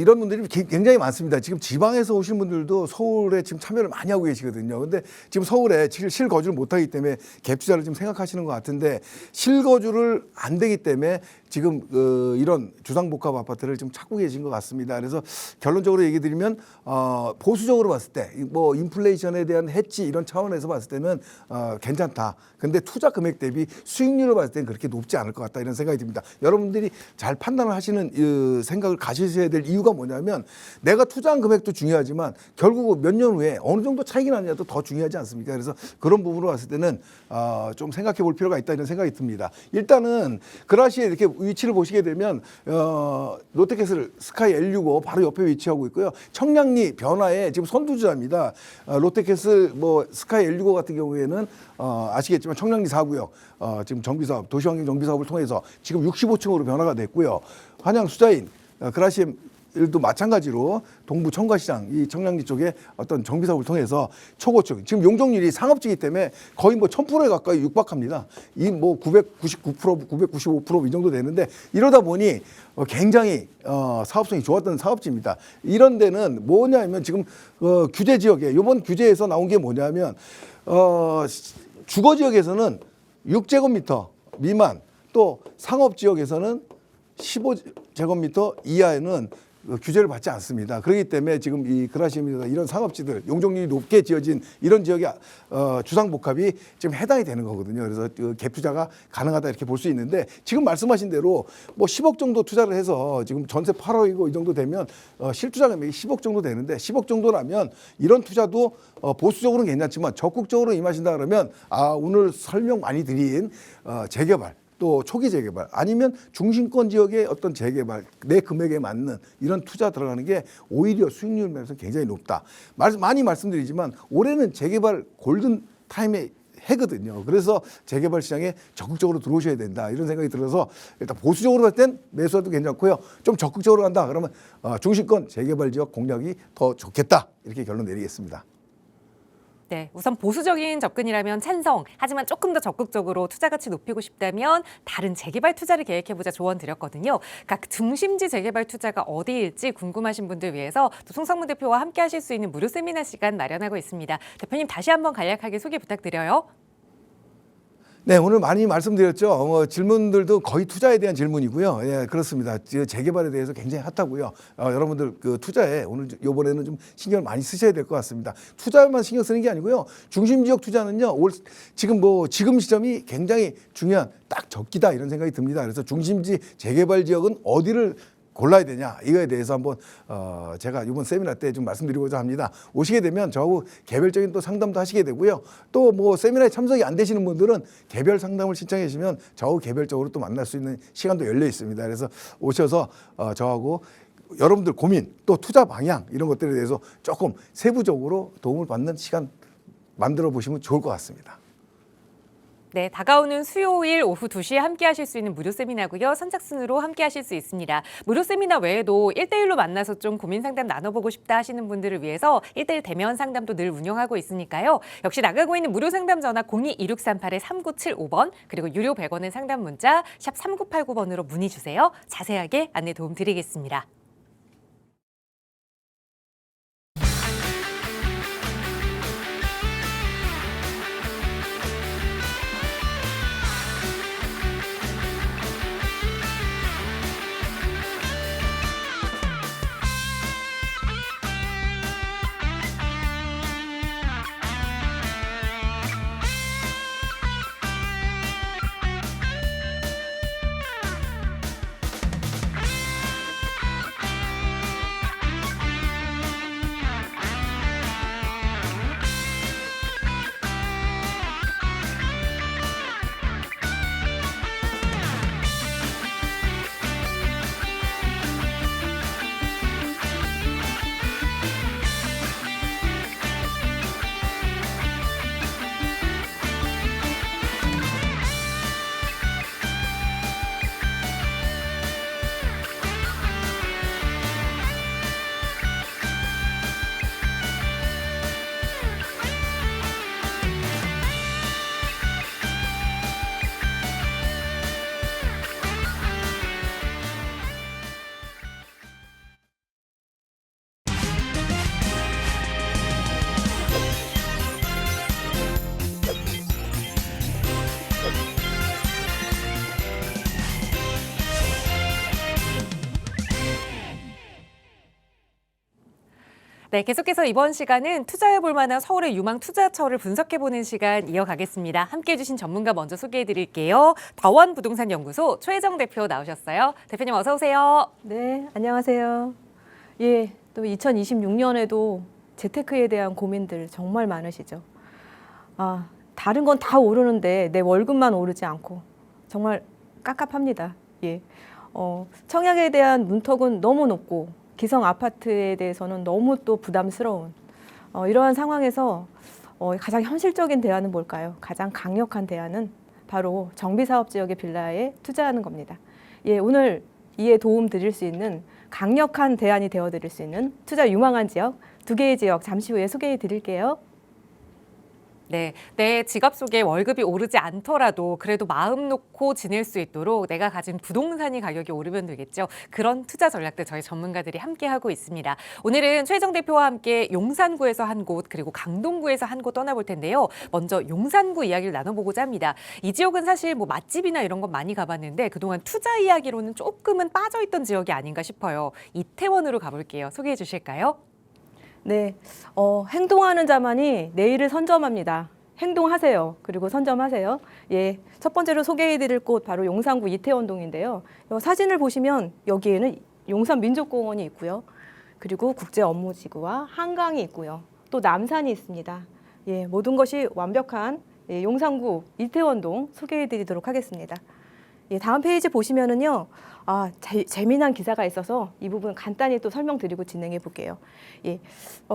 이런 분들이 굉장히 많습니다. 지금 지방에서 오신 분들도 서울에 지금 참여를 많이 하고 계시거든요. 근데 지금 서울에 실거주를 못하기 때문에 갭 투자를 지금 생각하시는 것 같은데, 실거주를 안 되기 때문에 지금 이런 주상복합 아파트를 좀 찾고 계신 것 같습니다. 그래서 결론적으로 얘기 드리면 보수적으로 봤을 때 뭐 인플레이션에 대한 해지 이런 차원에서 봤을 때는 괜찮다. 근데 투자 금액 대비 수익률을 봤을 때는 그렇게 높지 않을 것 같다, 이런 생각이 듭니다. 여러분들이 잘 판단을 하시는 생각을 가지셔야 될 이유가 뭐냐면, 내가 투자한 금액도 중요하지만 결국 몇 년 후에 어느 정도 차익이 나느냐도 더 중요하지 않습니까? 그래서 그런 부분으로 봤을 때는 좀 생각해 볼 필요가 있다, 이런 생각이 듭니다. 일단은 그라시에 이렇게 위치를 보시게 되면 롯데캐슬 스카이 L65 바로 옆에 위치하고 있고요. 청량리 변화에 지금 선두주자입니다. 롯데캐슬 뭐 스카이 L65 같은 경우에는 아시겠지만 청량리 4구역 지금 정비사업, 도시환경 정비사업을 통해서 지금 65층으로 변화가 됐고요. 한양 수자인 그라시엘도 마찬가지로 동부 청과시장 이 청량리 쪽에 어떤 정비사업을 통해서 초고층, 지금 용적률이 상업지기 때문에 거의 뭐 1000%에 가까이 육박합니다. 이 뭐 999%, 995% 이 정도 되는데, 이러다 보니 굉장히 사업성이 좋았던 사업지입니다. 이런 데는 뭐냐면 지금 규제 지역에, 이번 규제에서 나온 게 뭐냐면 주거 지역에서는 6제곱미터 미만, 또 상업 지역에서는 15제곱미터 이하에는 규제를 받지 않습니다. 그렇기 때문에 지금 이 그라시입니다, 이런 상업지들, 용적률이 높게 지어진 이런 지역의 주상복합이 지금 해당이 되는 거거든요. 그래서 갭 투자가 가능하다, 이렇게 볼 수 있는데, 지금 말씀하신 대로 뭐 10억 정도 투자를 해서 지금 전세 8억이고 이 정도 되면 실투자 금액이 10억 정도 되는데, 10억 정도라면 이런 투자도 보수적으로는 괜찮지만 적극적으로 임하신다 그러면 오늘 설명 많이 드린 재개발, 또 초기 재개발, 아니면 중심권 지역의 어떤 재개발, 내 금액에 맞는 이런 투자 들어가는 게 오히려 수익률 면에서 굉장히 높다. 많이 말씀드리지만 올해는 재개발 골든 타임의 해거든요. 그래서 재개발 시장에 적극적으로 들어오셔야 된다, 이런 생각이 들어서 일단 보수적으로 할 땐 매수해도 괜찮고요. 좀 적극적으로 간다 그러면 중심권 재개발 지역 공략이 더 좋겠다, 이렇게 결론 내리겠습니다. 네, 우선 보수적인 접근이라면 찬성. 하지만 조금 더 적극적으로 투자 가치 높이고 싶다면 다른 재개발 투자를 계획해보자 조언 드렸거든요. 각 중심지 재개발 투자가 어디일지 궁금하신 분들 위해서 또 송성문 대표와 함께 하실 수 있는 무료 세미나 시간 마련하고 있습니다. 대표님 다시 한번 간략하게 소개 부탁드려요. 네, 오늘 많이 말씀드렸죠. 질문들도 거의 투자에 대한 질문이고요. 예, 그렇습니다. 재개발에 대해서 굉장히 핫하고요. 여러분들 투자에 오늘 이번에는 좀 신경을 많이 쓰셔야 될 것 같습니다. 투자만 신경 쓰는 게 아니고요. 중심 지역 투자는요, 지금 시점이 굉장히 중요한 딱 적기다, 이런 생각이 듭니다. 그래서 중심지 재개발 지역은 어디를 골라야 되냐, 이거에 대해서 한번 제가 이번 세미나 때 좀 말씀드리고자 합니다. 오시게 되면 저하고 개별적인 또 상담도 하시게 되고요. 또 뭐 세미나에 참석이 안 되시는 분들은 개별 상담을 신청해 주시면 저하고 개별적으로 또 만날 수 있는 시간도 열려 있습니다. 그래서 오셔서 저하고 여러분들 고민, 또 투자 방향, 이런 것들에 대해서 조금 세부적으로 도움을 받는 시간 만들어 보시면 좋을 것 같습니다. 네, 다가오는 수요일 오후 2시에 함께 하실 수 있는 무료 세미나고요. 선착순으로 함께 하실 수 있습니다. 무료 세미나 외에도 1대1로 만나서 좀 고민 상담 나눠보고 싶다 하시는 분들을 위해서 1대1 대면 상담도 늘 운영하고 있으니까요. 역시 나가고 있는 무료 상담 전화 02-2638-3975번, 그리고 유료 100원의 상담 문자 샵 3989번으로 문의 주세요. 자세하게 안내 도움 드리겠습니다. 네, 계속해서 이번 시간은 투자해볼 만한 서울의 유망 투자처를 분석해보는 시간 이어가겠습니다. 함께해 주신 전문가 먼저 소개해드릴게요. 다원부동산연구소 최혜정 대표 나오셨어요. 대표님 어서 오세요. 네, 안녕하세요. 예, 또 2026년에도 재테크에 대한 고민들 정말 많으시죠. 다른 건 다 오르는데 내 월급만 오르지 않고 정말 깝깝합니다. 예. 청약에 대한 문턱은 너무 높고 기성 아파트에 대해서는 너무 또 부담스러운 이러한 상황에서 가장 현실적인 대안은 뭘까요? 가장 강력한 대안은 바로 정비사업 지역의 빌라에 투자하는 겁니다. 예, 오늘 이에 도움 드릴 수 있는 강력한 대안이 되어 드릴 수 있는 투자 유망한 지역 2개의 지역 잠시 후에 소개해 드릴게요. 네, 내 지갑 속에 월급이 오르지 않더라도 그래도 마음 놓고 지낼 수 있도록 내가 가진 부동산이 가격이 오르면 되겠죠. 그런 투자 전략들 저희 전문가들이 함께하고 있습니다. 오늘은 최혜정 대표와 함께 용산구에서 한 곳 그리고 강동구에서 한 곳 떠나볼 텐데요. 먼저 용산구 이야기를 나눠보고자 합니다. 이 지역은 사실 뭐 맛집이나 이런 건 많이 가봤는데 그동안 투자 이야기로는 조금은 빠져있던 지역이 아닌가 싶어요. 이태원으로 가볼게요. 소개해 주실까요? 네, 행동하는 자만이 내일을 선점합니다. 행동하세요. 그리고 선점하세요. 예, 첫 번째로 소개해드릴 곳 바로 용산구 이태원동인데요. 사진을 보시면 여기에는 용산민족공원이 있고요. 그리고 국제업무지구와 한강이 있고요. 또 남산이 있습니다. 예, 모든 것이 완벽한 용산구 이태원동 소개해드리도록 하겠습니다. 예, 다음 페이지 보시면은요. 재미난 기사가 있어서 이 부분 간단히 또 설명드리고 진행해 볼게요. 예,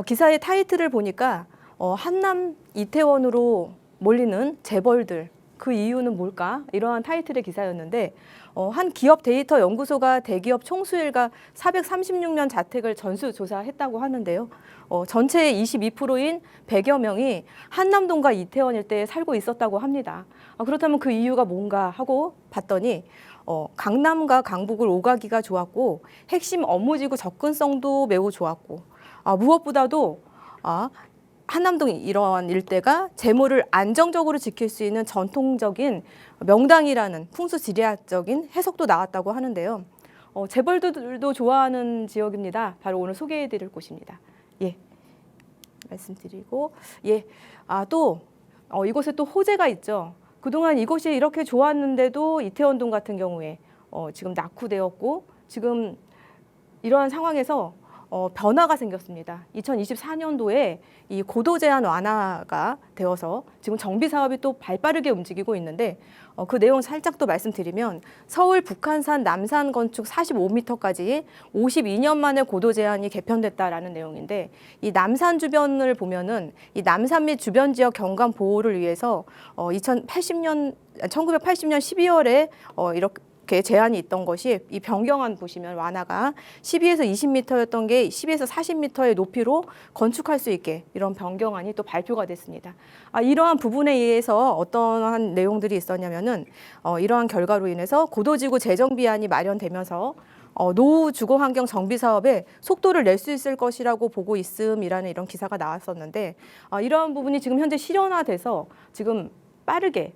기사의 타이틀을 보니까 한남 이태원으로 몰리는 재벌들 그 이유는 뭘까? 이러한 타이틀의 기사였는데 한 기업 데이터 연구소가 대기업 총수일가 436년 자택을 전수조사했다고 하는데요. 전체의 22%인 100여 명이 한남동과 이태원 일대에 살고 있었다고 합니다. 그렇다면 그 이유가 뭔가 하고 봤더니 강남과 강북을 오가기가 좋았고 핵심 업무지구 접근성도 매우 좋았고 무엇보다도 한남동 이러한 일대가 재물을 안정적으로 지킬 수 있는 전통적인 명당이라는 풍수지리학적인 해석도 나왔다고 하는데요. 재벌들도 좋아하는 지역입니다. 바로 오늘 소개해드릴 곳입니다. 예, 말씀드리고 또 이곳에 또 호재가 있죠. 그동안 이곳이 이렇게 좋았는데도 이태원동 같은 경우에 지금 낙후되었고 지금 이러한 상황에서 변화가 생겼습니다. 2024년도에 이 고도 제한 완화가 되어서 지금 정비 사업이 또 발빠르게 움직이고 있는데 그 내용 살짝 또 말씀드리면 서울 북한산 남산 건축 45m까지 52년 만에 고도 제한이 개편됐다라는 내용인데 이 남산 주변을 보면은 이 남산 및 주변 지역 경관 보호를 위해서 1980년 12월에 이렇게 제한이 있던 것이 이 변경안 보시면 완화가 12에서 20m였던 게 10에서 40m의 높이로 건축할 수 있게 이런 변경안이 또 발표가 됐습니다. 이러한 부분에 의해서 어떠한 내용들이 있었냐면은 이러한 결과로 인해서 고도지구 재정비안이 마련되면서 노후 주거 환경 정비 사업에 속도를 낼 수 있을 것이라고 보고 있음이라는 이런 기사가 나왔었는데 이러한 부분이 지금 현재 실현화돼서 지금 빠르게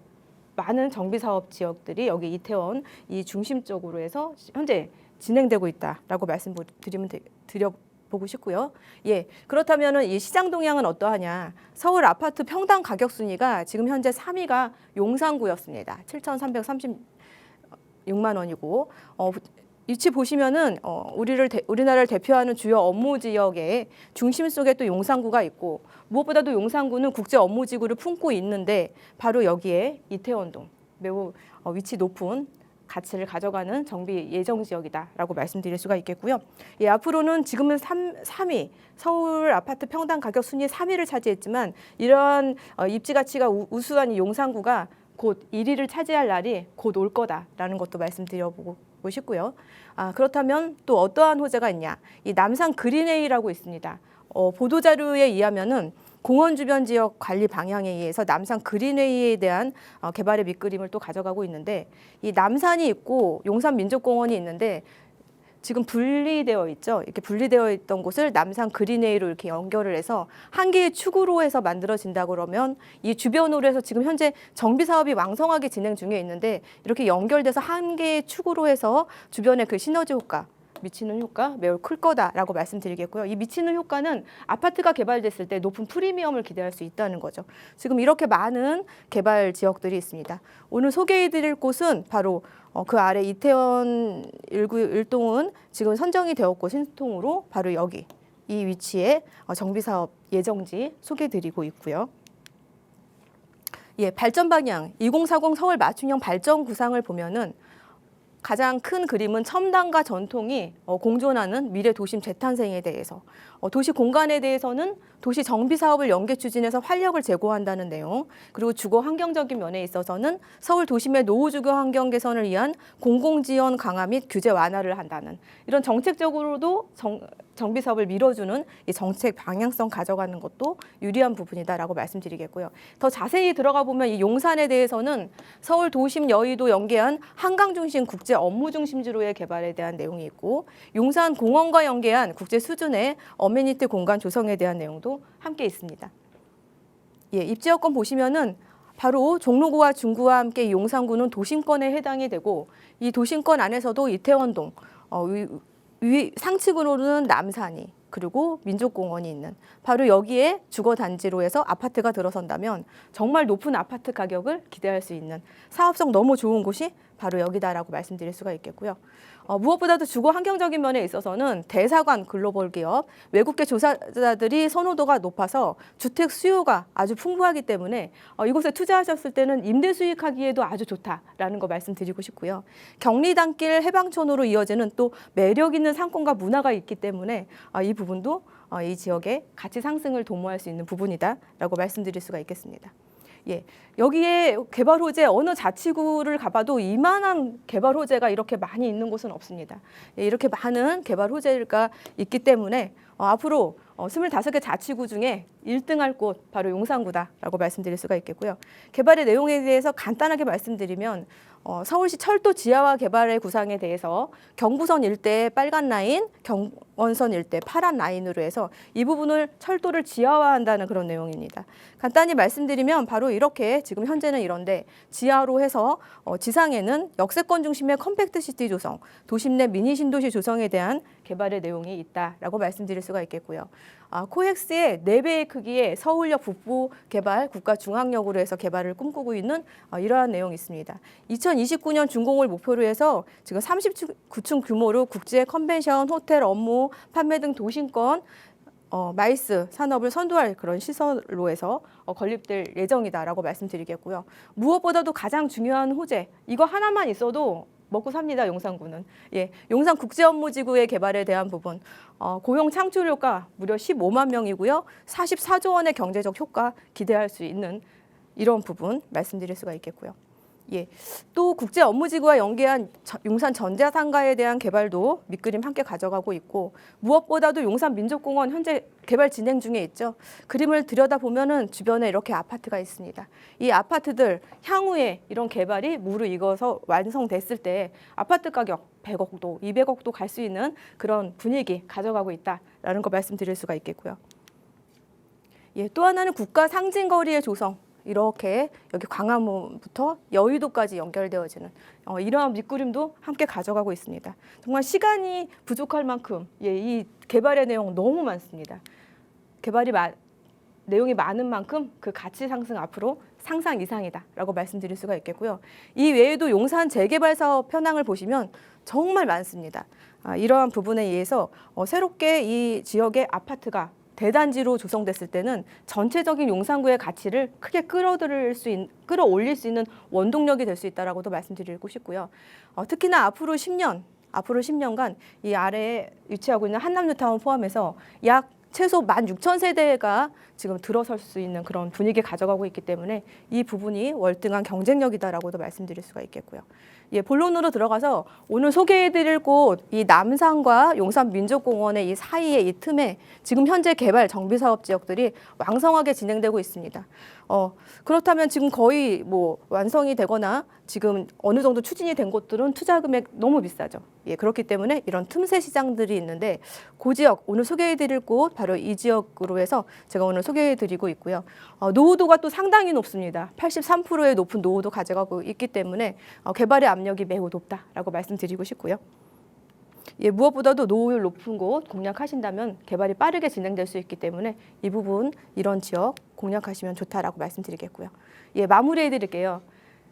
많은 정비 사업 지역들이 여기 이태원 이 중심적으로 해서 현재 진행되고 있다라고 드려보고 싶고요. 예, 그렇다면은 이 시장 동향은 어떠하냐? 서울 아파트 평당 가격 순위가 지금 현재 3위가 용산구였습니다. 7,336만 원이고 위치 보시면은 우리나라를 대표하는 주요 업무 지역의 중심 속에 또 용산구가 있고 무엇보다도 용산구는 국제 업무지구를 품고 있는데 바로 여기에 이태원동 매우 위치 높은 가치를 가져가는 정비 예정 지역이다라고 말씀드릴 수가 있겠고요. 예, 앞으로는 지금은 3위 서울 아파트 평당 가격 순위 3위를 차지했지만 이러한 입지 가치가 우수한 이 용산구가 곧 1위를 차지할 날이 곧 올 거다라는 것도 말씀드려보고 싶고요. 그렇다면 또 어떠한 호재가 있냐? 이 남산 그린웨이라고 있습니다. 보도 자료에 의하면은 공원 주변 지역 관리 방향에 의해서 남산 그린웨이에 대한 개발의 밑그림을 또 가져가고 있는데 이 남산이 있고 용산 민족공원이 있는데 지금 분리되어 있죠. 이렇게 분리되어 있던 곳을 남산 그린웨이로 이렇게 연결을 해서 한 개의 축으로 해서 만들어진다 그러면 이 주변으로 해서 지금 현재 정비 사업이 왕성하게 진행 중에 있는데 이렇게 연결돼서 한 개의 축으로 해서 주변의 그 시너지 효과 미치는 효과 매우 클 거다라고 말씀드리겠고요. 이 미치는 효과는 아파트가 개발됐을 때 높은 프리미엄을 기대할 수 있다는 거죠. 지금 이렇게 많은 개발 지역들이 있습니다. 오늘 소개해드릴 곳은 바로 그 아래 이태원 1동은 지금 선정이 되었고 신통으로 바로 여기 이 위치에 정비사업 예정지 소개드리고 있고요. 예, 발전 방향 2040 서울 맞춤형 발전 구상을 보면은 가장 큰 그림은 첨단과 전통이 공존하는 미래 도심 재탄생에 대해서, 도시 공간에 대해서는 도시 정비 사업을 연계 추진해서 활력을 제고한다는 내용, 그리고 주거 환경적인 면에 있어서는 서울 도심의 노후 주거 환경 개선을 위한 공공지원 강화 및 규제 완화를 한다는 이런 정책적으로도 정비 사업을 밀어주는 이 정책 방향성 가져가는 것도 유리한 부분이다라고 말씀드리겠고요. 더 자세히 들어가 보면 이 용산에 대해서는 서울 도심 여의도 연계한 한강 중심 국제 업무 중심지로의 개발에 대한 내용이 있고, 용산 공원과 연계한 국제 수준의 어메니티 공간 조성에 대한 내용도 함께 있습니다. 예, 입지여건 보시면은 바로 종로구와 중구와 함께 이 용산구는 도심권에 해당이 되고, 이 도심권 안에서도 이태원동, 상층으로는 남산이, 그리고 민족공원이 있는 바로 여기에 주거단지로 해서 아파트가 들어선다면 정말 높은 아파트 가격을 기대할 수 있는 사업성 너무 좋은 곳이 바로 여기다라고 말씀드릴 수가 있겠고요. 무엇보다도 주거 환경적인 면에 있어서는 대사관 글로벌 기업, 외국계 조사자들이 선호도가 높아서 주택 수요가 아주 풍부하기 때문에 이곳에 투자하셨을 때는 임대 수익하기에도 아주 좋다라는 거 말씀드리고 싶고요. 경리단길 해방촌으로 이어지는 또 매력 있는 상권과 문화가 있기 때문에 이 부분도 이 지역의 가치 상승을 도모할 수 있는 부분이다라고 말씀드릴 수가 있겠습니다. 예, 여기에 개발 호재 어느 자치구를 가봐도 이만한 개발 호재가 이렇게 많이 있는 곳은 없습니다. 예, 이렇게 많은 개발 호재가 있기 때문에 앞으로 25개 자치구 중에 1등할 곳 바로 용산구다라고 말씀드릴 수가 있겠고요. 개발의 내용에 대해서 간단하게 말씀드리면 서울시 철도 지하화 개발의 구상에 대해서 경부선 일대의 빨간 라인, 경원선 일대 파란 라인으로 해서 이 부분을 철도를 지하화한다는 그런 내용입니다. 간단히 말씀드리면 바로 이렇게 지금 현재는 이런데 지하로 해서 지상에는 역세권 중심의 컴팩트 시티 조성, 도심 내 미니 신도시 조성에 대한 개발의 내용이 있다라고 말씀드릴 수가 있겠고요. 코엑스의 4배의 크기의 서울역 북부 개발 국가중앙역으로 해서 개발을 꿈꾸고 있는 이러한 내용이 있습니다. 2029년 준공을 목표로 해서 지금 39층 규모로 국제 컨벤션, 호텔, 업무, 판매 등 도심권 마이스 산업을 선도할 그런 시설로 해서 건립될 예정이다라고 말씀드리겠고요. 무엇보다도 가장 중요한 호재, 이거 하나만 있어도 먹고 삽니다. 용산구는. 예, 용산 국제업무지구의 개발에 대한 부분, 고용 창출 효과 무려 15만 명이고요. 44조 원의 경제적 효과 기대할 수 있는 이런 부분 말씀드릴 수가 있겠고요. 예, 또 국제업무지구와 연계한 용산 전자상가에 대한 개발도 밑그림 함께 가져가고 있고, 무엇보다도 용산 민족공원 현재 개발 진행 중에 있죠. 그림을 들여다보면은 주변에 이렇게 아파트가 있습니다. 이 아파트들 향후에 이런 개발이 무르익어서 완성됐을 때 아파트 가격 100억도, 200억도 갈 수 있는 그런 분위기 가져가고 있다라는 거 말씀드릴 수가 있겠고요. 예, 또 하나는 국가 상징거리의 조성. 이렇게 여기 광화문부터 여의도까지 연결되어지는 이러한 밑그림도 함께 가져가고 있습니다. 정말 시간이 부족할 만큼 이 개발의 내용 너무 많습니다. 내용이 많은 만큼 그 가치 상승 앞으로 상상 이상이다라고 말씀드릴 수가 있겠고요. 이 외에도 용산 재개발 사업 현황을 보시면 정말 많습니다. 이러한 부분에 의해서 새롭게 이 지역의 아파트가 대단지로 조성됐을 때는 전체적인 용산구의 가치를 크게 끌어올릴 수 있는 원동력이 될 수 있다라고도 말씀드리고 싶고요. 특히나 앞으로 10년간 이 아래에 위치하고 있는 한남뉴타운 포함해서 약 최소 16,000세대가 지금 들어설 수 있는 그런 분위기 가져가고 있기 때문에 이 부분이 월등한 경쟁력이다라고도 말씀드릴 수가 있겠고요. 예, 본론으로 들어가서 오늘 소개해드릴 곳 이 남산과 용산민족공원의 이 사이에 이 틈에 지금 현재 개발 정비사업 지역들이 왕성하게 진행되고 있습니다. 그렇다면 지금 거의 완성이 되거나 지금 어느 정도 추진이 된 곳들은 투자 금액 너무 비싸죠. 예, 그렇기 때문에 이런 틈새 시장들이 있는데 그 지역 오늘 소개해드릴 곳 바로 이 지역으로 해서 제가 오늘 소개해드리고 있고요. 노후도가 또 상당히 높습니다. 83%의 높은 노후도 가져가고 있기 때문에 개발의 압력이 매우 높다라고 말씀드리고 싶고요. 예, 무엇보다도 노후율 높은 곳 공략하신다면 개발이 빠르게 진행될 수 있기 때문에 이 부분 이런 지역 공략하시면 좋다라고 말씀드리겠고요. 예, 마무리해 드릴게요.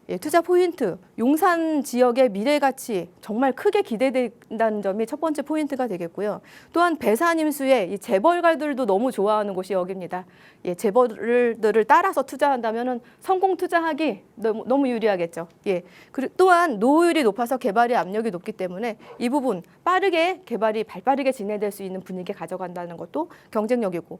예, 투자 포인트, 용산 지역의 미래 가치 정말 크게 기대된다는 점이 첫 번째 포인트가 되겠고요. 또한 배산 임수의 이 재벌가들도 너무 좋아하는 곳이 여기입니다. 예, 재벌들을 따라서 투자한다면 성공 투자하기 너무 유리하겠죠. 예, 그리고 또한 노후율이 높아서 개발의 압력이 높기 때문에 이 부분 빠르게 개발이 발빠르게 진행될 수 있는 분위기 가져간다는 것도 경쟁력이고,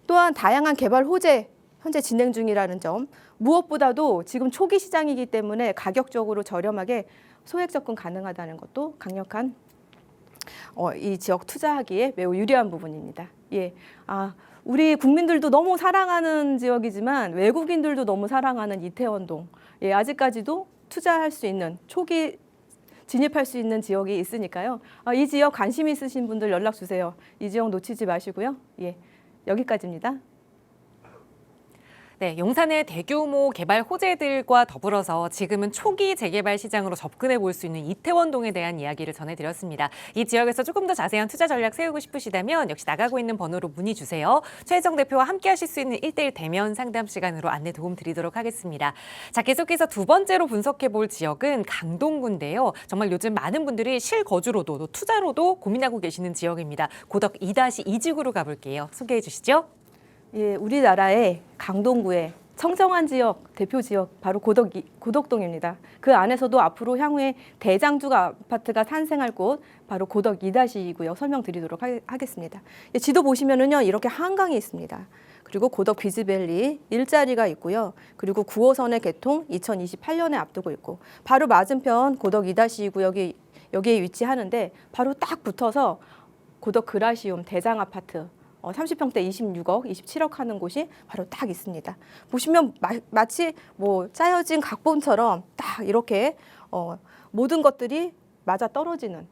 또한 다양한 개발 호재 현재 진행 중이라는 점, 무엇보다도 지금 초기 시장이기 때문에 가격적으로 저렴하게 소액 접근 가능하다는 것도 강력한 이 지역 투자하기에 매우 유리한 부분입니다. 예, 우리 국민들도 너무 사랑하는 지역이지만 외국인들도 너무 사랑하는 이태원동, 예, 아직까지도 투자할 수 있는 초기 진입할 수 있는 지역이 있으니까요. 이 지역 관심 있으신 분들 연락 주세요. 이 지역 놓치지 마시고요. 예, 여기까지입니다. 네, 용산의 대규모 개발 호재들과 더불어서 지금은 초기 재개발 시장으로 접근해 볼 수 있는 이태원동에 대한 이야기를 전해드렸습니다. 이 지역에서 조금 더 자세한 투자 전략 세우고 싶으시다면 역시 나가고 있는 번호로 문의 주세요. 최혜정 대표와 함께 하실 수 있는 1:1 대면 상담 시간으로 안내 도움 드리도록 하겠습니다. 자, 계속해서 두 번째로 분석해 볼 지역은 강동구인데요. 정말 요즘 많은 분들이 실거주로도 또 투자로도 고민하고 계시는 지역입니다. 고덕 2-2지구로 가볼게요. 소개해 주시죠. 예, 우리나라의 강동구의 청정한 지역, 대표 지역 바로 고덕동입니다. 그 안에서도 앞으로 향후에 대장주가 아파트가 탄생할 곳 바로 고덕 2-2구역 설명드리도록 하겠습니다. 예, 지도 보시면은요 이렇게 한강이 있습니다. 그리고 고덕 비즈밸리 일자리가 있고요. 그리고 9호선의 개통 2028년에 앞두고 있고, 바로 맞은편 고덕 2-2구역이 여기에 위치하는데 바로 딱 붙어서 고덕 그라시움 대장 아파트 30평대 26억, 27억 하는 곳이 바로 딱 있습니다. 보시면 마치 뭐 짜여진 각본처럼 딱 이렇게 모든 것들이 맞아 떨어지는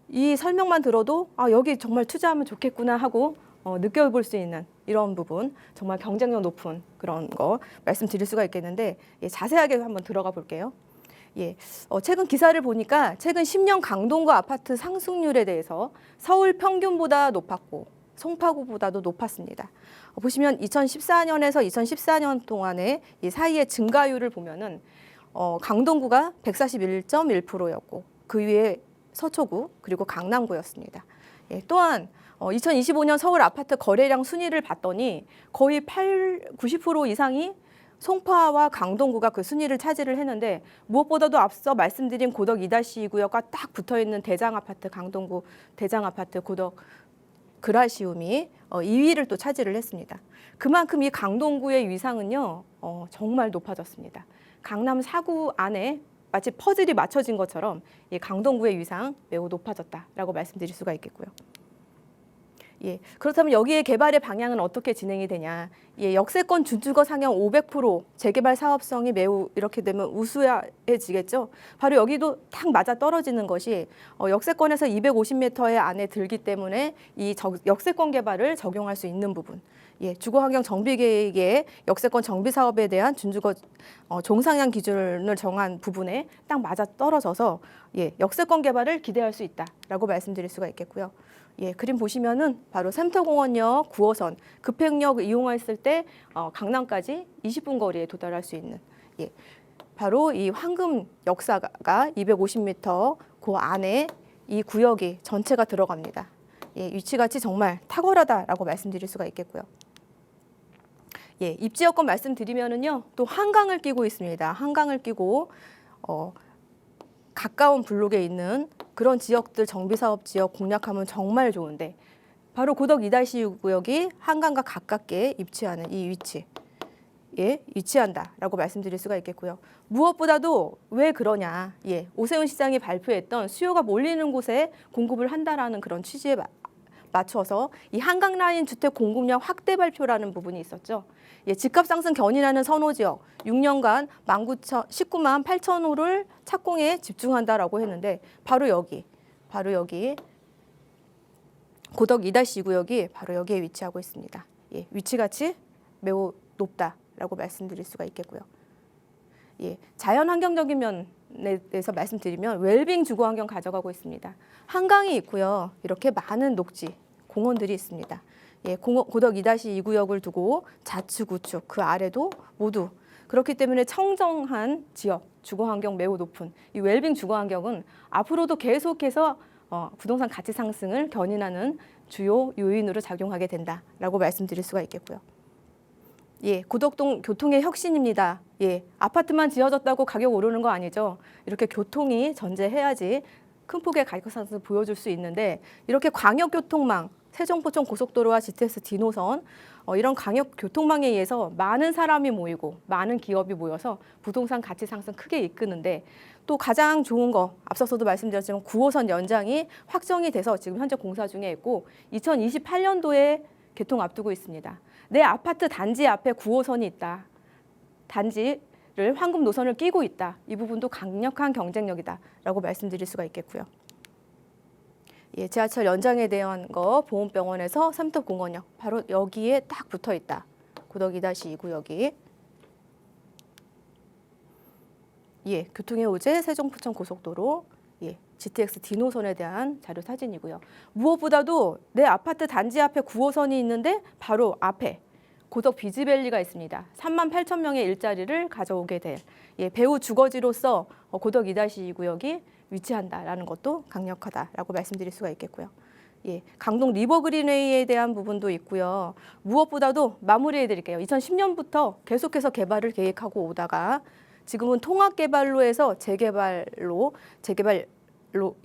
이 설명만 들어도 여기 정말 투자하면 좋겠구나 하고 느껴볼 수 있는 이런 부분, 정말 경쟁력 높은 그런 거 말씀드릴 수가 있겠는데, 예, 자세하게 한번 들어가 볼게요. 예, 최근 기사를 보니까 최근 10년 강동구 아파트 상승률에 대해서 서울 평균보다 높았고 송파구보다도 높았습니다. 보시면 2014년에서 2014년 동안의 이 사이의 증가율을 보면은 강동구가 141.1%였고 그 위에 서초구 그리고 강남구였습니다. 예, 또한 2025년 서울 아파트 거래량 순위를 봤더니 거의 90% 이상이 송파와 강동구가 그 순위를 차지를 했는데, 무엇보다도 앞서 말씀드린 고덕 2-2구역과 딱 붙어있는 대장 아파트 강동구 대장 아파트 고덕 그라시움이 2위를 또 차지를 했습니다. 그만큼 이 강동구의 위상은요 정말 높아졌습니다. 강남 4구 안에 마치 퍼즐이 맞춰진 것처럼 이 강동구의 위상 매우 높아졌다라고 말씀드릴 수가 있겠고요. 예, 그렇다면 여기에 개발의 방향은 어떻게 진행이 되냐? 예, 역세권 준주거 상향 500% 재개발 사업성이 매우 이렇게 되면 우수해지겠죠. 바로 여기도 딱 맞아 떨어지는 것이 역세권에서 250m의 안에 들기 때문에 이 역세권 개발을 적용할 수 있는 부분. 예, 주거환경 정비계획의 역세권 정비 사업에 대한 준주거 종상향 기준을 정한 부분에 딱 맞아 떨어져서 예, 역세권 개발을 기대할 수 있다라고 말씀드릴 수가 있겠고요. 예, 그림 보시면은 바로 샘터공원역 9호선 급행역 이용했을 때 강남까지 20분 거리에 도달할 수 있는, 예, 바로 이 황금 역사가 250m 그 안에 이 구역이 전체가 들어갑니다. 예, 위치같이 정말 탁월하다라고 말씀드릴 수가 있겠고요. 예, 입지 여건 말씀드리면은요 또 한강을 끼고 있습니다. 한강을 끼고 가까운 블록에 있는 그런 지역들 정비사업 지역 공략하면 정말 좋은데, 바로 고덕 2-2구역이 한강과 가깝게 입지하는 이 위치에 위치한다라고 말씀드릴 수가 있겠고요. 무엇보다도 왜 그러냐? 예, 오세훈 시장이 발표했던 수요가 몰리는 곳에 공급을 한다라는 그런 취지에 맞춰서 이 한강 라인 주택 공급량 확대 발표라는 부분이 있었죠. 예, 집값 상승 견인하는 선호 지역 6년간 19만 8천 호를 착공에 집중한다라고 했는데 바로 여기 고덕 2-2구역이 바로 여기에 위치하고 있습니다. 예, 위치가치 매우 높다라고 말씀드릴 수가 있겠고요. 예, 자연 환경적인 면 대해서 말씀드리면 웰빙 주거 환경 가져가고 있습니다. 한강이 있고요. 이렇게 많은 녹지, 공원들이 있습니다. 예, 고덕 2-2 구역을 두고 좌측, 우측 그 아래도 모두 그렇기 때문에 청정한 지역, 주거 환경 매우 높은 이 웰빙 주거 환경은 앞으로도 계속해서 부동산 가치 상승을 견인하는 주요 요인으로 작용하게 된다라고 말씀드릴 수가 있겠고요. 예, 고덕동 교통의 혁신입니다. 예, 아파트만 지어졌다고 가격 오르는 거 아니죠. 이렇게 교통이 전제해야지 큰 폭의 가격 상승을 보여줄 수 있는데 이렇게 광역교통망, 세종포천 고속도로와 GTX D노선 이런 광역 교통망에 의해서 많은 사람이 모이고 많은 기업이 모여서 부동산 가치 상승 크게 이끄는데 또 가장 좋은 거 앞서서도 말씀드렸지만 9호선 연장이 확정이 돼서 지금 현재 공사 중에 있고 2028년도에 개통 앞두고 있습니다. 내 아파트 단지 앞에 9호선이 있다. 단지를 황금 노선을 끼고 있다. 이 부분도 강력한 경쟁력이다라고 말씀드릴 수가 있겠고요. 예, 지하철 연장에 대한 거 보훈병원에서 삼덕 공원역 바로 여기에 딱 붙어 있다. 고덕 2-2 구역이. 예, 교통의 호재 세종포천 고속도로. 예, GTX D노선에 대한 자료 사진이고요. 무엇보다도 내 아파트 단지 앞에 9호선이 있는데 바로 앞에 고덕 비즈밸리가 있습니다. 38,000명의 일자리를 가져오게 될 배후 주거지로서 고덕 2-2 구역이 위치한다라는 것도 강력하다라고 말씀드릴 수가 있겠고요. 예, 강동 리버그린웨이에 대한 부분도 있고요. 무엇보다도 마무리해드릴게요. 2010년부터 계속해서 개발을 계획하고 오다가 지금은 통합개발로 해서 재개발로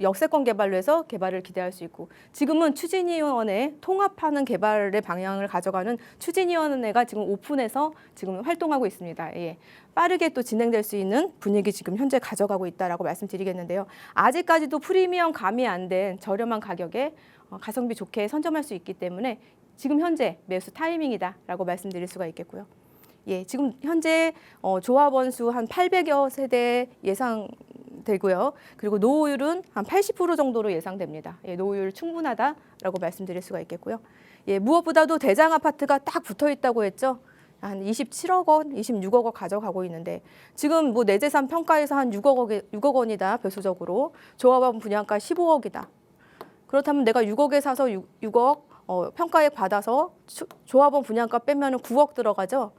역세권 개발로 해서 개발을 기대할 수 있고 지금은 추진위원회 통합하는 개발의 방향을 가져가는 추진위원회가 지금 오픈해서 지금 활동하고 있습니다. 예. 빠르게 또 진행될 수 있는 분위기 지금 현재 가져가고 있다라고 말씀드리겠는데요. 아직까지도 프리미엄 가미 안 된 저렴한 가격에 가성비 좋게 선점할 수 있기 때문에 지금 현재 매수 타이밍이다라고 말씀드릴 수가 있겠고요. 예, 지금 현재 조합원 수 한 800여 세대 예상되고요. 그리고 노후율은 한 80% 정도로 예상됩니다. 예, 노후율 충분하다라고 말씀드릴 수가 있겠고요. 예, 무엇보다도 대장 아파트가 딱 붙어 있다고 했죠. 한 27억 원, 26억 원 가져가고 있는데 지금 뭐 내재산 평가에서 한 6억 원이다. 배수적으로. 조합원 분양가 15억이다. 그렇다면 내가 6억에 사서 6억 평가액 받아서 조합원 분양가 빼면 9억 들어가죠.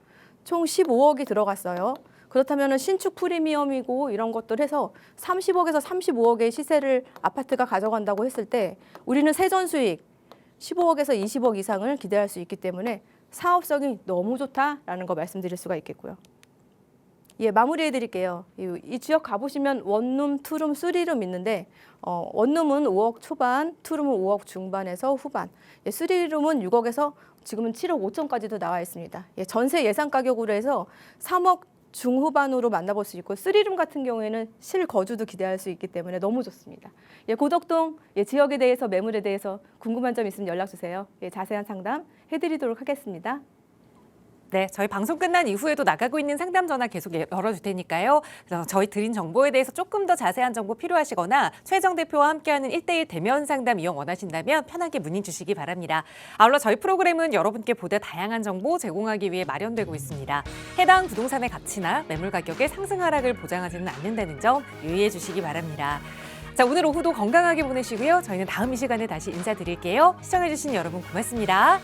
총 15억이 들어갔어요. 그렇다면 신축 프리미엄이고 이런 것들 해서 30억에서 35억의 시세를 아파트가 가져간다고 했을 때 우리는 세전 수익 15억에서 20억 이상을 기대할 수 있기 때문에 사업성이 너무 좋다라는 거 말씀드릴 수가 있겠고요. 예, 마무리해 드릴게요. 이 지역 가보시면 원룸, 투룸, 쓰리룸 있는데 원룸은 5억 초반, 투룸은 5억 중반에서 후반, 예, 쓰리룸은 6억에서 지금은 7억 5천까지도 나와 있습니다. 예, 전세 예상 가격으로 해서 3억 중후반으로 만나볼 수 있고 쓰리룸 같은 경우에는 실거주도 기대할 수 있기 때문에 너무 좋습니다. 예, 고덕동 지역에 대해서 매물에 대해서 궁금한 점 있으면 연락 주세요. 예, 자세한 상담 해드리도록 하겠습니다. 네, 저희 방송 끝난 이후에도 나가고 있는 상담 전화 계속 열어줄 테니까요. 그래서 저희 드린 정보에 대해서 조금 더 자세한 정보 필요하시거나 최정 대표와 함께하는 1:1 대면 상담 이용 원하신다면 편하게 문의 주시기 바랍니다. 아울러 저희 프로그램은 여러분께 보다 다양한 정보 제공하기 위해 마련되고 있습니다. 해당 부동산의 가치나 매물 가격의 상승 하락을 보장하지는 않는다는 점 유의해 주시기 바랍니다. 자, 오늘 오후도 건강하게 보내시고요. 저희는 다음 이 시간에 다시 인사드릴게요. 시청해주신 여러분 고맙습니다.